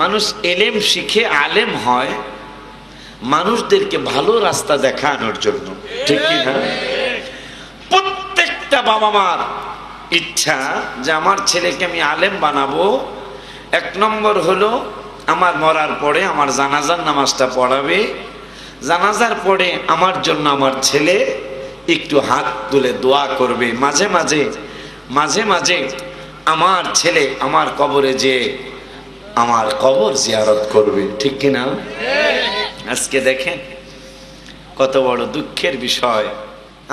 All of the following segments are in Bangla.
মানুষ এলেম শিখে আলেম হয় মানুষদেরকে ভালো রাস্তা দেখানোর জন্য, ঠিক কি না? প্রত্যেকটা বাবা মার ইচ্ছা যে আমার ছেলেকে আমি আলেম বানাবো। এক নম্বর হলো আমার মরার পরে আমার জানাজার নামাজটা পড়াবে, জানাজার পরে আমার জন্য আমার ছেলে একটু হাত তুলে দোয়া করবে, মাঝে মাঝে মাঝে মাঝে আমার ছেলে আমার কবরে যে আমার কবর জিয়ারত করবে, ঠিক কিনা? আজকে দেখেন কত বড় দুঃখের বিষয়,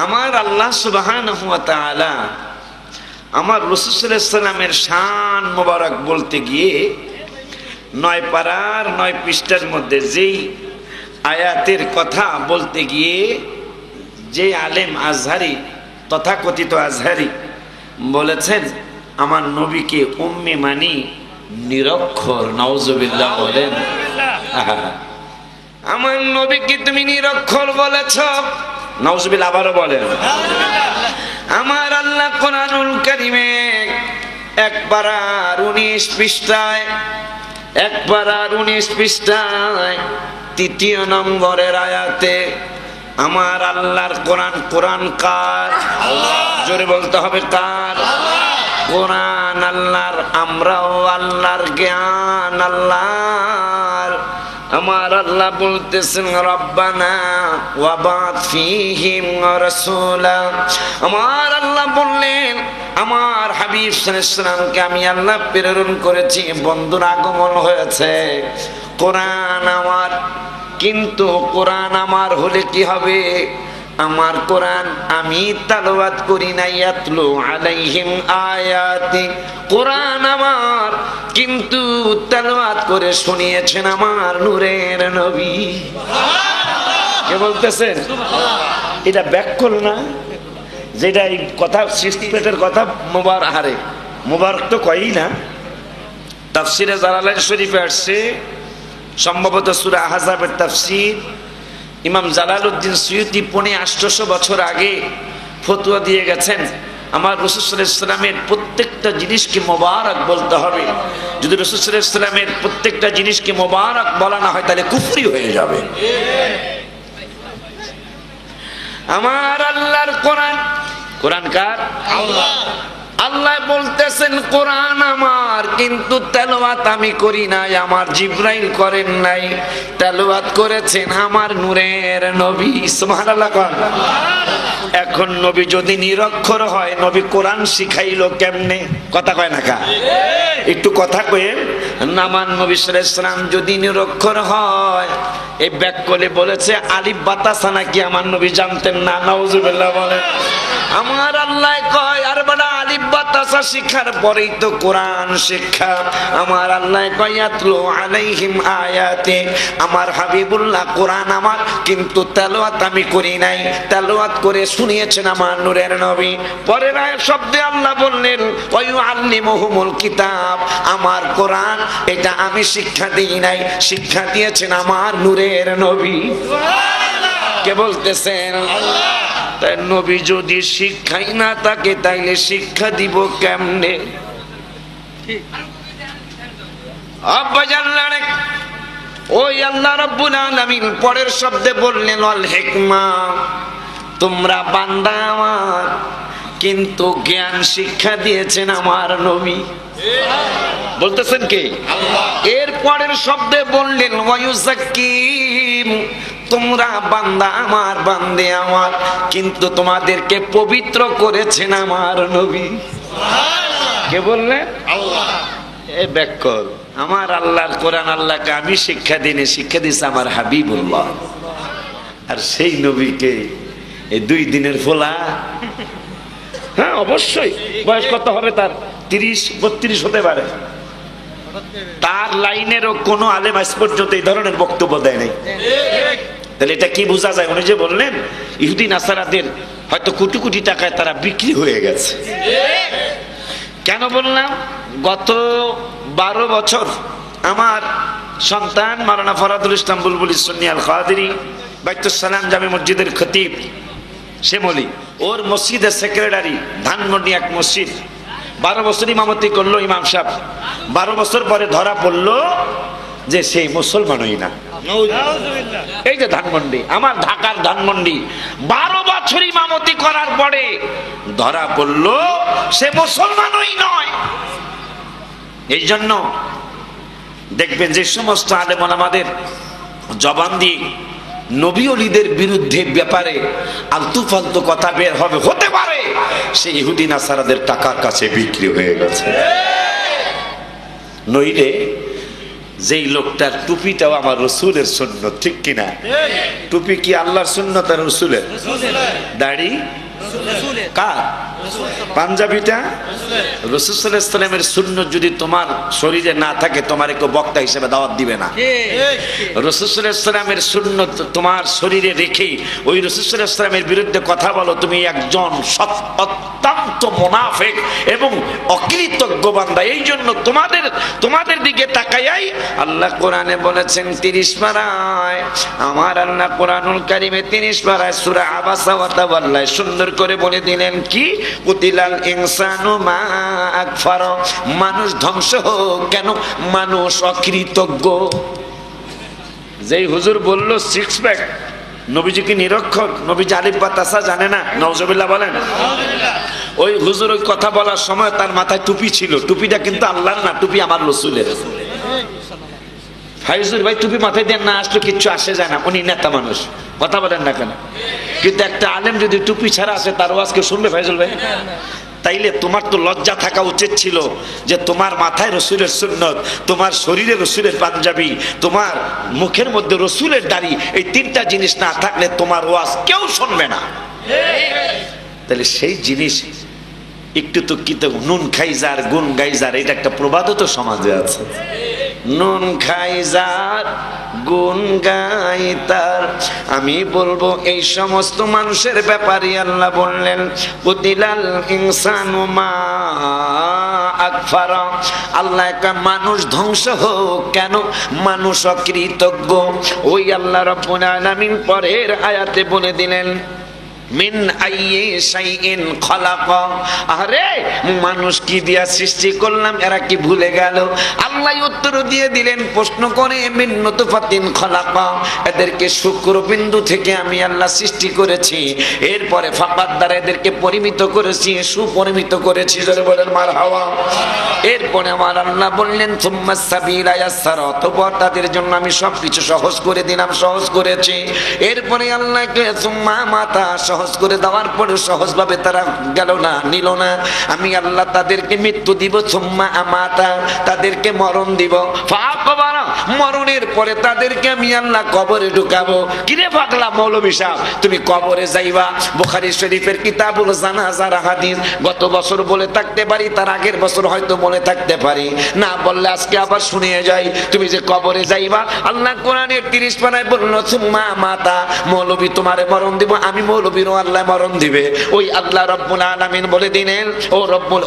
আমার আল্লাহ সুবহানাহু ওয়া তাআলা আমার রাসূল সাল্লাল্লাহু আলাইহি ওয়াসাল্লামের শান মোবারক বলতে গিয়ে 9 পারার 9 পৃষ্ঠার মধ্যে যেই আয়াতের কথা বলতে গিয়ে যে আলেম আজহারি তথাকথিত আজহারি বলেছেন আমার নবীকে উম্মি মানি নিরক্ষর। নাউজুবিল্লাহ বলেন। আমার নবীকে তুমি নিরক্ষর বলেছ। নাউজুবিল্লাহ আবারও বলেন। আমার আল্লাহ কোরআনুল কারীমে 1 পারার 19 পৃষ্ঠায় 1 পারার 19 পৃষ্ঠায় 3 নম্বরের আয়াতে আমার আল্লাহর কোরআন, কোরআন কার? জোরে বলতে হবে কার? কোরআন আল্লাহর, আমরাও আল্লাহর, জ্ঞান আল্লাহর। আমার আল্লাহ বলতেছেন রব্বানা ওয়াবাত ফীহিম রাসূলা। আমার আল্লাহ বললেন আমার হাবিব সাল্লাল্লাহু আলাইহি ওয়াসাল্লামকে আমি আল্লাহ প্রেরণ করেছি, বন্ধুর আগমন হয়েছে। কোরআন আমার, কিন্তু কোরআন আমার হলে কি হবে? আমার কোরআন আমি তেলাওয়াত করি না, ইয়াতলু আলাইহিম আয়াতি। কোরআন আমার, কিন্তু তেলাওয়াত করে শুনিয়েছেন আমার নূরের নবী। কে বলতেছেন? এটা ব্যাকল না, যেটা এই কথা সৃষ্টিপেটের কথা মোবারক তো কয়ই না। তাফসিরে জালালাইন শরীফে আসছে, সম্ভবত সূরা আহজাবের তাফসীর, ইমাম জালালউদ্দিন সুয়ুতী 850 বছর আগে ফতোয়া দিয়ে গেছেন আমার রাসূল সাল্লাল্লাহু আলাইহি ওয়াসাল্লামের প্রত্যেকটা জিনিসকে মোবারক বলতে হবে। যদি রাসূল সাল্লাল্লাহু আলাইহি ওয়াসাল্লামের প্রত্যেকটা জিনিসকে মোবারক বলা না হয় তাহলে কুফরি হয়ে যাবে। আমার আল্লাহর কোরআন, কোরআন কার? আল্লাহ। আল্লাহ বলতেছেন কোরআন আমার, কিন্তু তেলাওয়াত আমি করি নাই, আমার জিবরাইল করেন নাই, তেলাওয়াত করেছেন আমার নূরের নবী। সুবহানাল্লাহ। এখন নবী যদি নিরক্ষর হয়, নবী কোরআন শিখাইলো কেমনে? কথা কয় না কা? একটু কথা কয়েন। আমার নবী সাল্লাল্লাহু আলাইহি ওয়াসাল্লাম যদি নিরক্ষর হয়, এই ব্যাককলে বলেছে আলিফ বাতাসা নাকি আমার নবী জানতেন না। নাউজুবিল্লাহ বলেন। আমার আল্লাহ কয় আর বড় আলিফ বাতাসা শিক্ষার পরেই তো কোরআন শিক্ষা। আমার আল্লাহ কয় ইয়াতলু আলাইহিম আয়াতি। আমার হাবিবুল্লাহ কোরআন আমার, কিন্তু তেলাওয়াত আমি করি নাই, তেলাওয়াত করে শুনিয়েছেন আমার নূরের নবী। পরের আয়াত শব্দে আল্লাহ বললেন ওয়া ইউআল্লিমুহুমুল কিতাব। আমার কোরআন এটা আমি শিক্ষা দিই নাই, শিক্ষা দিয়েছেন আমার নূরের নবী। সুবহানাল্লাহ। কে বলতেছেন? আল্লাহ। তাই নবী যদি শিক্ষাই না থাকে তাইলে শিক্ষা দিব কেমনে? ওই আল্লাহ রাব্বুল আলামিন পরের শব্দে বললেন ওয়াল হিকমা। তোমরা বান্দা আমার, কিন্তু জ্ঞান শিক্ষা দিয়েছেন আমার নবী। বলতেছেন কে? আল্লাহ। এর পরের শব্দে বললেন ওয়ায়ুযাক্কিম। তোমরা বান্দা আমার, বান্দে আমার, কিন্তু তোমাদেরকে পবিত্র করেছেন আমার নবী। সুবহানাল্লাহ। কে বললেন? আল্লাহ। এ ব্যাকল। আমার আল্লাহর কোরআন আল্লাহকে আমি শিক্ষা দিনে, শিক্ষা দিছে আমার হাবিবুল্লাহ। আর সেই নবীকে এই 2 দিনের ফোলা। হ্যাঁ অবশ্যই। বয়স কত হবে তার? 30-32 হতে পারে। তার লাইনেরও কোনো আলেম আজ পর্যন্ত এই ধরনের বক্তব্য দেয় নাই। তাহলে এটা কি বোঝা যায়? উনি যে বললেন ইহুদি নাসারাদের হয়তো কোটি কোটি টাকায় তারা বিক্রি হয়ে গেছে। কেন বললাম? গত 12 বছর আমার সন্তান মাওলানা ফরাদুল ইসলাম বুলবুল সুন্নি আল কাদেরী বাইতুস সালাম জামে মসজিদের খতিব শ্যামলী, ওর মসজিদের সেক্রেটারি, ধানমন্ডি এক মসজিদ, 12 বছর ইমামতি করলো ইমাম সাহেব। 12 বছর পরে ধরা পড়লো যে সেই মুসলমানই না। এই যে ধানমন্ডি, আমার ঢাকার ধানমন্ডি 12 বছর ইমামতি করার পরে ধরা পড়লো সে মুসলমানই নয়। এই জন্য দেখবেন যে সমস্ত আলেম আমাদের জবান দিয়ে নবী ওলিদের বিরুদ্ধে ব্যাপারে আলতু ফালতু কথা বের হবে, হতে পারে সে ইহুদি নাসারাদের টাকার কাছে বিক্রি হয়ে গেছে। নইলে যেই লোকটার টুপিটাও আমার রসুলের সুন্নত, ঠিক কিনা? টুপি কি আল্লাহর সুন্নত আর রসুলের? দাড়ি কার? পাঞ্জাবিটা রাসূল সাল্লাল্লাহু আলাইহি ওয়াসাল্লামের সুন্নত যদি তোমার শরীরে না থাকে তোমারে কেউ বক্তা হিসেবে দাওয়াত দিবে না। রাসূল সাল্লাল্লাহু আলাইহি ওয়াসাল্লামের সুন্নত তোমার শরীরে রেখে ওই রাসূল সাল্লাল্লাহু আলাইহি ওয়াসাল্লামের বিরুদ্ধে কথা বলো, তুমি একজন অত্যন্ত মুনাফিক এবং অকৃতজ্ঞ বান্দা। এই জন্য তোমাদের দিকে তাকায়াই আল্লাহ কোরআনে বলেছেন 30 পারায়, আমার আল্লাহ কোরআনুল কারীমে 30 পারায় সূরা আবাসা ওয়া তাওয়াল্লা সুন্দর করে বলে দিলেন কি, কুতিলাল ইনসানু মা আকফার, মানুষ ধ্বংস হোক কেন, মানুষ অকৃতজ্ঞ। যেই হুজুর বলল 6 প্যাক, নবীজি কি নিরক্ষর? নবীজি আলিফ বা তাসা জানে না? নাউজুবিল্লাহ বলেন। ওই হুজুর ওই কথা বলার সময় তার মাথায় টুপি ছিল, টুপিটা কিন্তু আল্লাহর না, টুপি আমার রাসূলের। ফাইজুর ভাই টুপি মাথায় দেন না, আসলে কিচ্ছু আসে যায় না, উনি নেতা মানুষ, কথা বলেন না কেন? কিন্তু একটা আলেম যদি টুপি ছাড়া আসে তার ওয়াজ কেউ শুনবে ফাইজুল ভাই? তাইলে তোমার তো লজ্জা থাকা উচিত ছিল যে তোমার মাথায় রসুলের সুন্নত, তোমার শরীরে রসুলের পাঞ্জাবি, তোমার মুখের মধ্যে রসুলের দাড়ি, এই 3টা জিনিস না থাকলে তোমার ওয়াজ কেউ শুনবে না। তাহলে সেই জিনিস একটু তো কি তো নুন খাই যার গুণ গাই যার, এটা একটা প্রবাদও তো সমাজে আছে। নুন খাই যার গুণ গাই তার। আমি বলবো এই সমস্ত মানুষের ব্যাপারে আল্লাহ বললেন কুতিলাল ইনসানু মা আকফারা, আল্লাহ একটা মানুষ ধ্বংস হোক কেন, মানুষ অকৃতজ্ঞ। ওই আল্লাহ রাব্বুল আলামিন পরের আয়াতে বলে দিলেন মিন আইয়ি শাইইন খালাকা, আরে মানুষ কি দিয়া সৃষ্টি করলাম এরা কি ভুলে গেল? আল্লাহ উত্তর দিয়ে দিলেন প্রশ্ন করে, মিন নুতফাতিন খালাকা, এদেরকে শুক্রবিন্দু থেকে আমি আল্লাহ সৃষ্টি করেছি, এরপরে ফাকাত দ্বারা এদেরকে পরিমিত করেছি, সুপরিমিত করেছি, জোরে বলেন মারহাবা। এরপরে আমার আল্লাহ বললেন সুম্মা সাবিলা ইয়াসসারা, অতঃপর তাদের জন্য আমি সবকিছু সহজ করে দিলাম, সহজ করেছি। এরপরে আল্লাহকে সুম্মা মাতা, সহজ করে দেওয়ার পরে সহজভাবে তারা গেল না, নিল না, আমি আল্লাহ তাদেরকে মৃত্যু দিব, সুম্মা আমাতা, তাদেরকে মরণ দিব, ফাকবারা, মরণের পরে তাদেরকে আমি আল্লাহ কবরে ঢুকাবো। কিরে পাগলা মৌলভী সাহেব, তুমি কবরে যাইবা? বুখারী শরীফের কিতাবুল জানাজার হাদিস গত বছর বলে থাকতে পারি, তার আগের বছর হয়তো বলে থাকতে পারি, না বললে আজকে আবার শুনিয়ে যাই। তুমি যে কবরে যাইবা, আল্লাহ কোরআনের 30 পারায় বলল সুম্মা আমাতা, মৌলভী তোমারে মরণ দিব, আমি মৌলভীর আল্লাহ মরণ দিবে। ওই আল্লাহ রব্বুল আলামিন বলে দিলেন,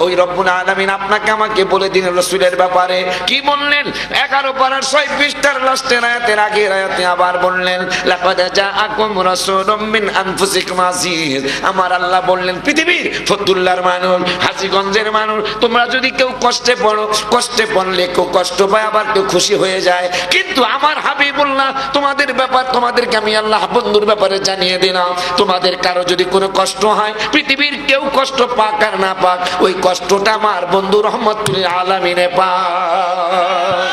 ওই রব্বুল আলামিন আপনাকে আমাকে বলে দিলেন রাসূলের ব্যাপারে কি বললেন? 11 পারার 6 পৃষ্ঠার লাস্টের আয়াতের আগের আয়াতে আবার বললেন লাকাদ জাআকুম রাসূলুম মিন আনফুসিকুম আজিজ, আমার আল্লাহ বললেন পৃথিবীর ফতুল্লার মানুষ, হাজীগঞ্জের মানুষ, তোমরা যদি কেউ কষ্টে পড়ো, কষ্টে পড়লে কেউ কষ্ট পায় আবার কেউ খুশি হয়ে যায়, কিন্তু আমার হাবিবুল্লাহ তোমাদের ব্যাপার, তোমাদেরকে আমি আল্লাহ বন্ধুর ব্যাপারে জানিয়ে দিলাম, তোমাদের কারো যদি কোনো কষ্ট হয়, পৃথিবীর কেউ কষ্ট পাক আর না পাক, ওই কষ্টটা আমার বন্ধু রহমতুল আলামিনে পাক।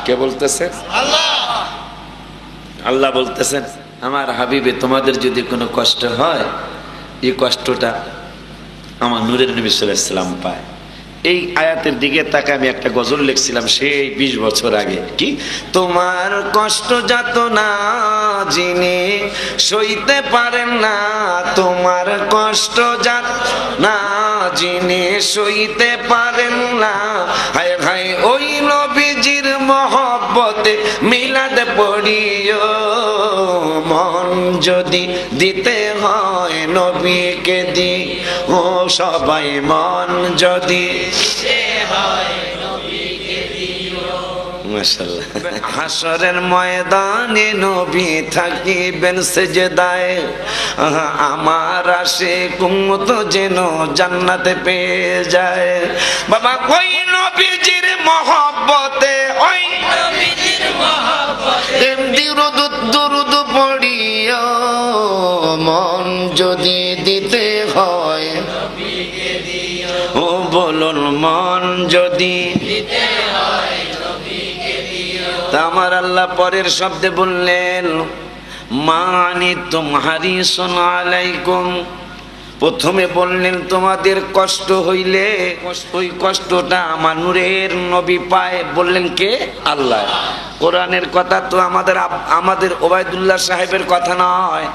কে বলতেছেন? আল্লাহ। আল্লাহ বলতেছেন আমার হাবিবে তোমাদের যদি কোনো কষ্ট হয়, এই কষ্টটা আমার নূরের নবী সাল্লাল্লাহু আলাইহি ওয়াসাল্লাম পায়। এই আয়াতের দিকে তাকে আমি একটা গজল লিখছিলাম সেই 20 বছর আগে, কি তোমার কষ্ট যাতনা যিনি সইতে পারেন না, তোমার কষ্ট যাতনা যিনি সইতে পারেন না, হায় হায় ওই নবীজির মহব্বতে মিলাদ পড়িও, মন যদি দিতে হয় নবীকে দি ও সবাই, মন যদি মাশাআল্লাহ। হাসরের ময়দানে নবী থাকিবেন সেজদায়, আমার আশিক উম্মত যেন জান্নাতে পেয়ে যায়। বাবা ওই নবীজির মহব্বতে, ওই নবীজির যদি দিতে হয়, ও বলুন মন যদি দিতে হয়, তা আমার আল্লাহ পরের শব্দে বললেন মানি তুমহারি আলাইকুম। প্রথমে বললেন তোমাদের কষ্ট হইলে ওই কষ্টটা আমার নূরের নবী পায়। বললেন কে? আল্লাহ। কোরআনের কথা তো আমাদের ওবায়দুল্লাহ সাহেবের কথা নয়,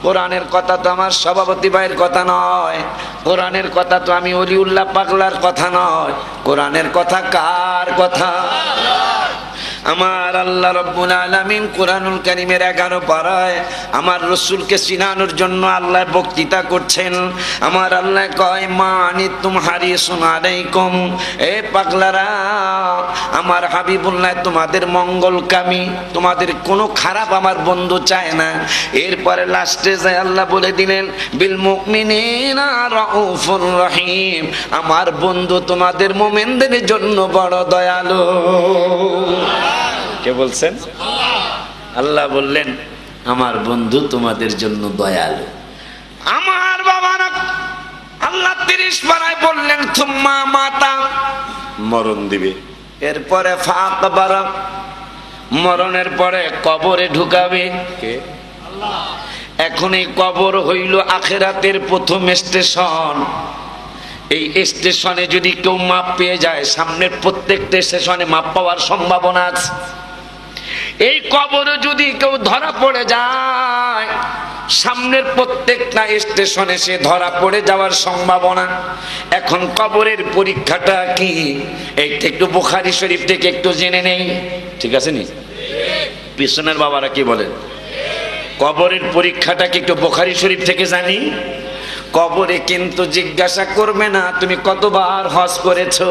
কোরআনের কথা তো আমার সভাপতি ভাইয়ের কথা নয়, কোরআনের কথা তো আমি অলিউল্লাহ পাগলার কথা নয়, কোরআনের কথা কার কথা? আমার আল্লাহ রাব্বুল আলামিন কোরআনুল কারীমের 11 পারায় আমার রাসূলকে চিনানোর জন্য আল্লাহ বক্তৃতা করছেন। আমার আল্লাহ কয় মানিতুম হারিসুন আলাইকুম, এ পাগলারা আমার হাবিবুল্লাহ তোমাদের মঙ্গলকামী, তোমাদের কোনো খারাপ আমার বন্ধু চায় না। এরপরে লাস্টে যায় আল্লাহ বলে দিলেন বিল মুমিনিনা রাউফুর রহিম, আমার বন্ধু তোমাদের মুমিনদের জন্য বড় দয়ালু। কে বলছেন? আল্লাহ বললেন আমার বন্ধু তোমাদের জন্য দয়ালু। আমার বাবা না আল্লাহ 30 পারায় বললেন থুম্মা মাতা, মরণ দিবে। এরপরে ফাকবারা, মরণের পরে কবরে ঢুকাবে কে? আল্লাহ। এখন এই কবর হইল আখিরাতের প্রথম স্টেশন। এই স্টেশনে যদি কেউ মাপ পেয়ে যায়, সামনের প্রত্যেকটা স্টেশনে মাপ পাওয়ার সম্ভাবনা আছে। এই কবরে যদি কেউ ধরা পড়ে যায়, সামনের প্রত্যেকটা স্টেশনে সে ধরা পড়ে যাওয়ার সম্ভাবনা। এখন কবরের পরীক্ষাটা কি, এইটা একটু বুখারী শরীফ থেকে একটু জেনে নেই, ঠিক আছে নি? পিছনের বাবারা কি বলেন? কবরের পরীক্ষাটা কি একটু বুখারী শরীফ থেকে জানি? কবরে কিন্তু জিজ্ঞাসা করবে না তুমি কতবার হজ করেছো,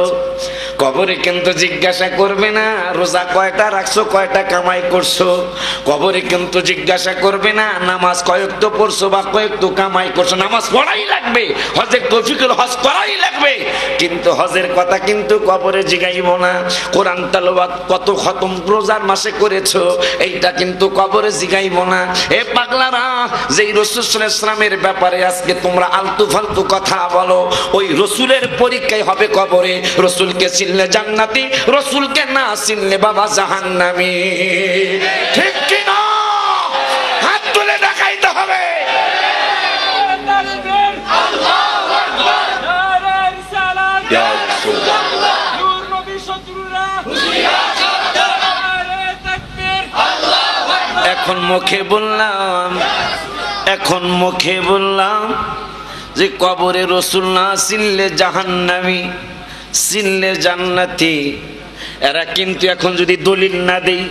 কবরে কিন্তু জিজ্ঞাসা করবে না রোজা কয়টা রাখছো, কয়টা কামাই করছো, কবরে কিন্তু জিজ্ঞাসা করবে না নামাজ কয়েকটা পড়ছো বা কয়েকটা কামাই করছো। নামাজ পড়াই লাগবে, হজের তৌফিক হজ করাই লাগবে, কিন্তু হজের কথা কিন্তু কবরে জিগাইব না। কোরআন তেলাওয়াত কত খতম রোজার মাসে করেছো, এইটা কিন্তু কবরে জিগাইব না। এ পাগলারা, যেই রাসূল সাল্লাল্লাহু আলাইহি ওয়াসাল্লামের ব্যাপারে আজকে তোমরা আলতু ফালতু কথা বলো, ওই রসুলের পরীক্ষায় হবে কবরে। রসুলকে চিনলে জান্নাতি, রসুলকে না চিনলে বাবা জাহান্নামী। ঠিক কি না? হাত তুলে দেখাইতে হবে। এখন মুখে বললাম যে কবরে রসুল না চিনলে জাহান্নামী, চিনলে জান্নাতি। এরা কিন্তু এখন যদি দলিল না দেই,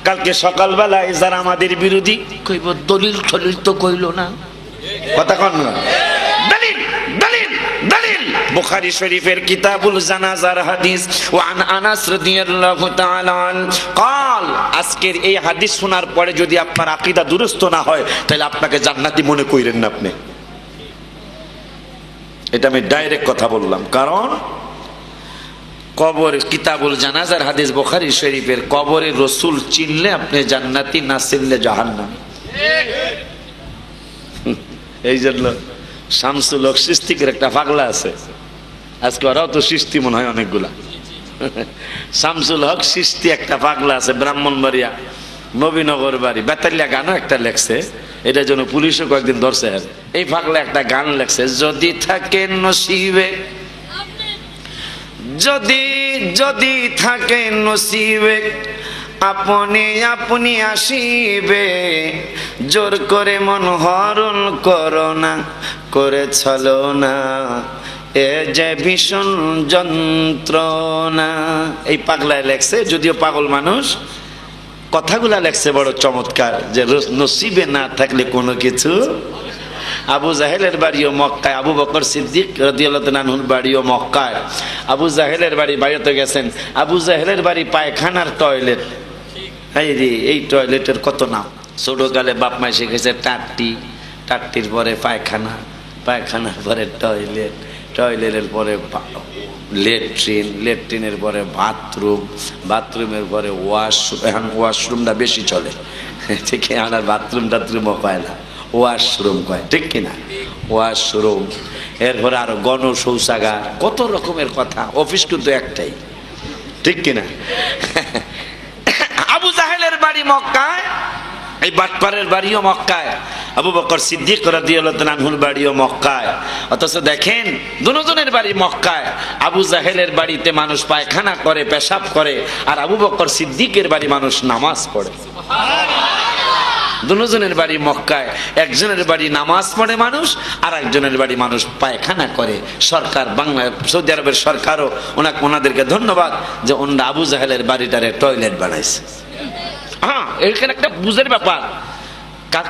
কালকে সকালবেলায় যারা আমাদের বিরোধী কইব দলিল টলিল তো কইল না, কথা কন না। দলিল দলিল দলিল বুখারী শরীফের কিতাবুল জানাজার হাদিস ওয়ান আনাস রাদিয়াল্লাহু তাআলা قال, আজকের এই হাদিস শোনার পরে যদি আপনার আকীদা দুরুস্ত না হয়, তাহলে আপনাকে জান্নাতি মনে কইরেন না আপনি। এটা আমি ডাইরেক্ট কথা বললাম, কারণ কবর কিতাবুল জানাজার হাদিস বুখারী শরীফের, কবরে রাসূল চিনলে আপনি জান্নাতি, না চিনলে জাহান্নামী। এই জন্য শামসুল হক সিস্তিকের একটা পাগলা আছে, আজকে ওরাও তো সিস্তি মনে হয় অনেকগুলা। শামসুল হক সিস্তি একটা পাগলা আছে, ব্রাহ্মণবাড়িয়া নবীনগর বাড়ি, বেতালিয়া গানও একটা লেখছে, এটার জন্য পুলিশও কয়েকদিন ধরছে। এই পাগলা একটা গান লেখছে, যদি থাকে নসিবে, যদি যদি থাকে নসিবে আপনি আপনি আসিবে, জোর করে মন হরণ করো না, করে চলো না, এ যে ভীষণ যন্ত্রণা। এই পাগলায় লেখছে, যদিও পাগল মানুষ, কথাগুলা লেখছে বড় চমৎকার, যে নসিবে না থাকলে কোনো কিছু। আবু জাহেলের বাড়িও মক্কায়, আবু বকর সিদ্দিক রাদিয়াল্লাহু তাআলা আনহুর বাড়িও মক্কায়। আবু জাহেলের বাড়ি বাড়িতে গেছেন, আবু জাহেলের বাড়ি পায়খানার টয়লেট। এই টয়লেটের কত নাম, ছোটকালে বাপ মাই শিখেছে টাট্টি, টাট্টির পরে পায়খানা, পায়খানার পরে টয়লেট, টয়লেটের পরে লেট্রিন, লেট্রিনের পরে বাথরুম, বাথরুমের পরে ওয়াশরুম। এখন ওয়াশরুমটা বেশি চলে, ঠিক, আর বাথরুম টাথরুমও কয় না, ওয়াশরুম কয়, ঠিক কিনা? ওয়াশরুম, এরপরে আরো গণ শৌচাগার, কত রকমের কথা। অফিস কিন্তু একটাই, ঠিক কিনা? আবু জাহেলের বাড়ি মক্কায়, এই বাটপারের বাড়িও মক্কায়, আবু বকর সিদ্দিক রাদিয়াল্লাহু তাআলা আনহুর বাড়িও মক্কায়। অথচ দেখেন দুজনের বাড়ি মক্কায়। আবু জাহেলের বাড়িতে মানুষ পায়খানা করে, পেশাব করে, আর আবু বকর সিদ্দিকের বাড়ি মানুষ নামাজ পড়ে। দুজনের বাড়ি মক্কায়, একজনের বাড়ি নামাজ পড়ে মানুষ, আর একজনের বাড়ি মানুষ পায়খানা করে। সরকার, বাংলা সৌদি আরবের সরকারও ওনাদেরকে ধন্যবাদ যে ওনারা আবু জাহেলের বাড়িটারে টয়লেট বানাইছে। হ্যাঁ, এখানে একটা বুঝের ব্যাপার।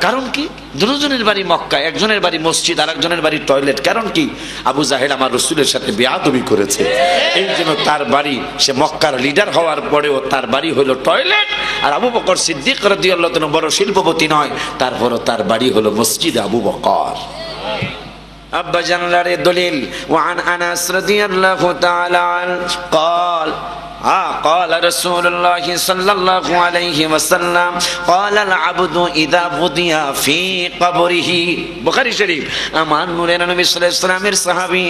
কারণ কি? দুজনের বাড়ি মক্কায়, একজনের বাড়ি মসজিদ, আর একজনের বাড়ি টয়লেট। কারণ কি? আবু জাহেল আমার রাসূলের সাথে বেয়াদবি করেছে, এই জন্য তার বাড়ি, সে মক্কার লিডার হওয়ার পরেও তার বাড়ি হলো টয়লেট। আর আবু বকর সিদ্দিক রাদিয়াল্লাহু তাআলা বড় শিল্পপতি নয়, তারপরও তার বাড়ি হলো মসজিদ আবু বকর। আব্বা জানলারে দলিল, ওয়ান আনাস রাদিয়াল্লাহু তাআলা قال قال رسول الله صلى الله عليه وسلم قال العبد اذا وضع في قبره, বুখারী শরীফ। আমার নূরের নবী সাল্লাল্লাহু আলাইহি ওয়াসাল্লামের সাহাবী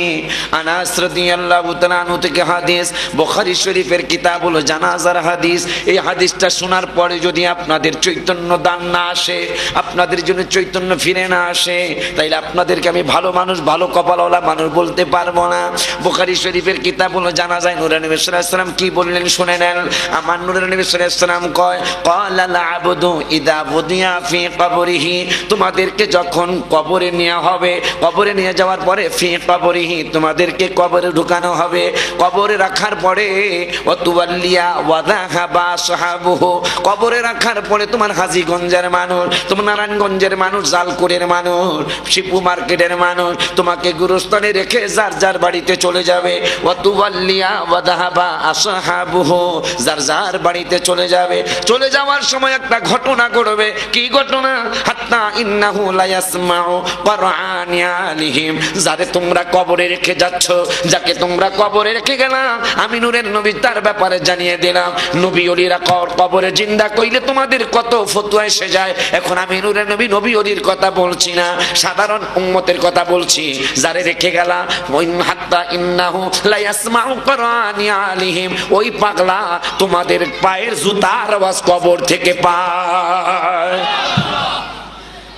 আনাস রাদিয়াল্লাহু তাআলা আনহু থেকে হাদিস, বুখারী শরীফের কিতাবুল জানাজার হাদিস। এই হাদিসটা শোনার পরে যদি আপনাদের চৈতন্য দান না আসে, আপনাদের জন্য চৈতন্য ফিরে না আসে, তাইলে আপনাদেরকে আমি ভালো মানুষ, ভালো কপালওয়ালা মানুষ বলতে পারবো না। বুখারী শরীফের কিতাবুল জানাজায় নূরের নবী সাল্লাল্লাহু আলাইহি ওয়াসাল্লাম কি বললেন শুনে নেন। আমার নূরের নবী সাল্লাল্লাহু আলাইহি ওয়াসাল্লাম কয়, ক্বালাল আবদু ইযা বুদিয়া ফি কবরিহি, তোমাদেরকে যখন কবরে নেওয়া হবে, কবরে নিয়ে যাওয়ার পরে ফি কবরিহি, তোমাদেরকে কবরে ঢুকানো হবে। কবরে রাখার পরে ওয়াতুওয়াল্লিয়া ওয়াযাহাবা সাহাবুহু, কবরে রাখার পরে তোমার হাজীগঞ্জের মানুষ, তোমার নারায়ণগঞ্জের মানুষ, জালকুড়ের মানুষ, শিপু মার্কেটের মানুষ তোমাকে গুরুস্থানে রেখে যার যার বাড়িতে চলে যাবে। ওয়াতুওয়াল্লিয়া ওয়াযাহাবা আসহাবুহু, যার যার বাড়িতে চলে যাবে। চলে যাওয়ার সময় একটা ঘটনা ঘটবে। কি ঘটনা? হাত্তা ইন্নাহু লা ইয়াসমাউ কুরআনি আলিহিম, যারে তোমরা কবরে রেখে যাচ্ছ, যাকে তোমরা কবরে রেখে গেলাম, আমি নূরের নবী তার ব্যাপারে জানিয়ে দিলাম। নবী ওলিরা কবরে জিন্দা কইলে তোমাদের কত ফতোয়া এসে যায়। এখন আমি নূরের নবী, নবী ওলির কথা বলছি না, সাধারণ উম্মতের কথা বলছি। যারে রেখে গেলাম, হাত্তা ইন্নাহু লা ইয়াসমাউ কুরআনি আলিহিম, ওই পাগলা তোমাদের পায়ের জুতার আওয়াজ কবর থেকে পায়।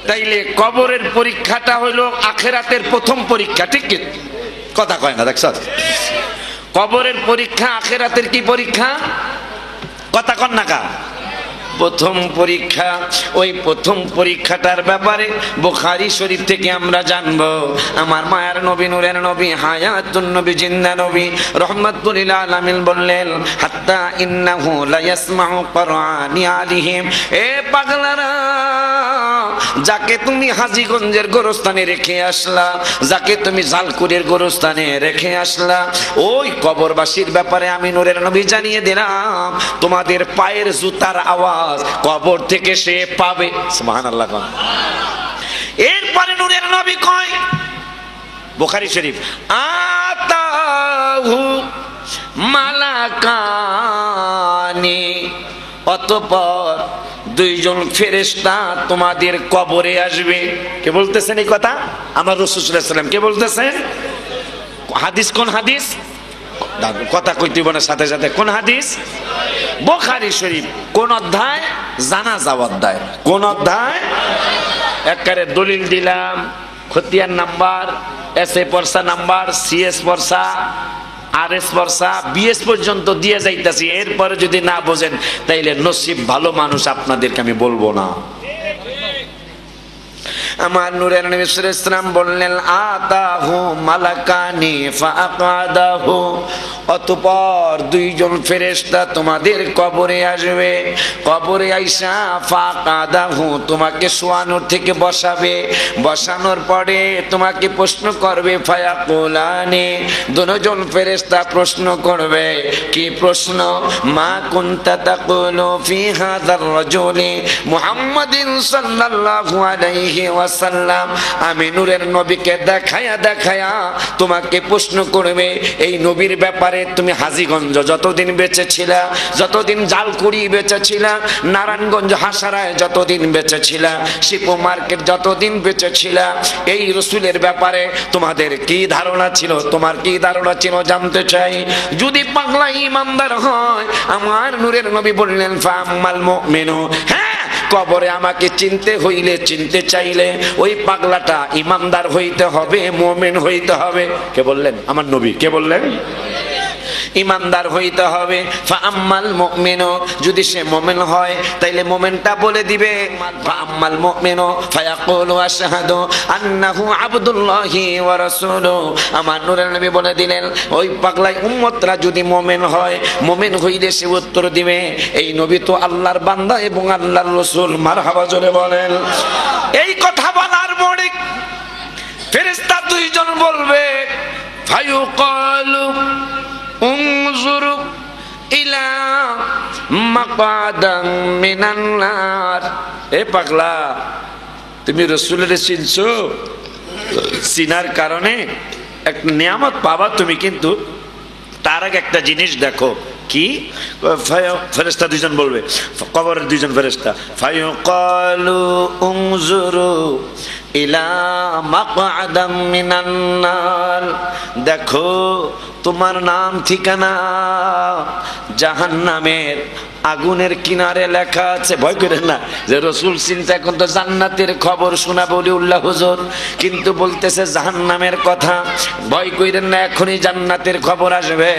তাইলে কবরের পরীক্ষাটা হলো আখিরাতের প্রথম পরীক্ষা, ঠিক কি? কথা কয় না, দেখছ? কবরের পরীক্ষা আখিরাতের কি পরীক্ষা? কথা কন না কা? প্রথম পরীক্ষা। ওই প্রথম পরীক্ষাটার ব্যাপারে বুখারী শরীফ থেকে আমরা জানবো। আমার মায়ার নবী, নূরের নবী, হায়াতুন নবী, জিন্দা নবী, রাহমাতুল লিল আলামিন বললেন, হাত্তা ইন্নাহু লা ইয়াসমাউ কুরআনি আলিহিম, এ পাগলারা, যাকে তুমি হাজীগঞ্জের গোরস্থানে রেখে আসলা, যাকে তুমি জালকুড়ের গোরস্থানে রেখে আসলা, ওই কবরবাসীর ব্যাপারে আমি নূরের নবী জানিয়ে দিলাম, তোমাদের পায়ের জুতার আওয়াজ কবর থেকে সে পাবে। সুবহানাল্লাহ। এরপরে নূরের নবী কয়, বুখারী শরীফ, আতাহু মালাকানি, অতঃপর দুইজন ফেরেশতা তোমাদের কবরে আসবে। কে বলতেছেন এই কথা? আমার রাসূল সাল্লাল্লাহু আলাইহি ওয়াসাল্লাম। কে বলতেছেন? হাদিস কোন হাদিস? কথা কইতে হবে না সাথে সাথে। কোন হাদিস? বুখারী শরীফ। কোন অধ্যায়? জানাজা অধ্যায়। কোন অধ্যায়? একবারে দলিল দিলাম, খতিয়ান নাম্বার, এসএ পরসা নাম্বার, সিএস পরসা, আরএস পরসা, বিএস পর্যন্ত দিয়ে যাইতাছি। এরপরে যদি না বোঝেন তাইলে নসিব ভালো মানুষ আপনাদেরকে আমি বলবো না। আমার নূরের নবী সাল্লাল্লাহু আলাইহি ওয়াসাল্লাম বললেন, আতাহু মালাকানি ফাআকাদাহু, অতঃপর দুইজন ফেরেশতা তোমাদের কবরে আসবে। কবরে আইসা ফাআকাদাহু, তোমাকে শোয়ানোর থেকে বসাবে। বসানোর পরে তোমাকে প্রশ্ন করবে, ফায়াকুলানি, দুজন ফেরেশতা প্রশ্ন করবে। কি প্রশ্ন? মা কুনতা তাকুলু ফি হাযার রাজুলি মুহাম্মাদিন সাল্লাল্লাহু আলাইহি ওয়াসাল্লাম ওয়াসাল্লাম আমি নূরের নবীকে দেখায়া দেখায়া তোমাকে প্রশ্ন করবে এই নবীর ব্যাপারে। তুমি হাজীগঞ্জ যতদিন বেঁচে ছিলা, যতদিন জালকুড়ি বেঁচে ছিলা, নারায়ণগঞ্জ হাসারায় যতদিন বেঁচে ছিলা, শিপু মার্কেট যতদিন বেঁচে ছিলা, এই রসুলের ব্যাপারে তোমাদের কি ধারণা ছিল? তোমার কি ধারণা ছিল জানতে চাই। যদি পাগলা ইমানদার হয়, আমার নূরের নবী বললেন ফাআম্মাল মুমিনু, হ্যাঁ কবরে আমাকে চিনতে হইলে, চিনতে চাইলে ওই পাগলাটা ইমানদার হইতে হবে, মুমিন হইতে হবে। কে বললেন? আমার নবী। কে বললেন? ইমানদার হইতে হবে। ফাআম্মাল মুমিনু, যদি সে মুমিন হয় তাইলে মুমিনটা বলে দিবে ফাআম্মাল মুমিনু ফায়াকুলু আশহাদু আন্নাহু আবদুল্লাহি ওয়া রাসূলুহু। আমার নূরের নবী বলে দিলেন ওই পাগলাই উম্মতরা যদি মুমিন হয়, মুমিন হইলে সে উত্তর দিবে এই নবী তো আল্লাহর বান্দা এবং আল্লাহর রাসূল। মারহাবা জোরে বলেন। এই কথা বলার পরে ফেরেশতা দুইজন বলবে ফায়ুকালু উনজুরু ইলা মাকাদাম মিনান নার। এ পাগলা, তুমি রাসূলের চিনছো, চিনার কারণে এক নিয়ামত পাবা তুমি, কিন্তু তার আগে একটা জিনিস দেখো। কি? ফেরেশতা দুইজন বলবে, কবরের দুইজন ফেরেশতা, ফায়ুকালু উনজুরু ইলা মাকআদাম মিনান নার। দেখো তোমার নাম ঠিকানা জাহান্নামের আগুনের কিনারে লেখা আছে। ভয় করেন না যে রসুল চিন্তা, এখন তো জান্নাতের খবর শোনা বলি উল্লাহ হুজুর, কিন্তু বলতেছে জাহান্নামের কথা। ভয় করেন না, এখনই জান্নাতের খবর আসবে।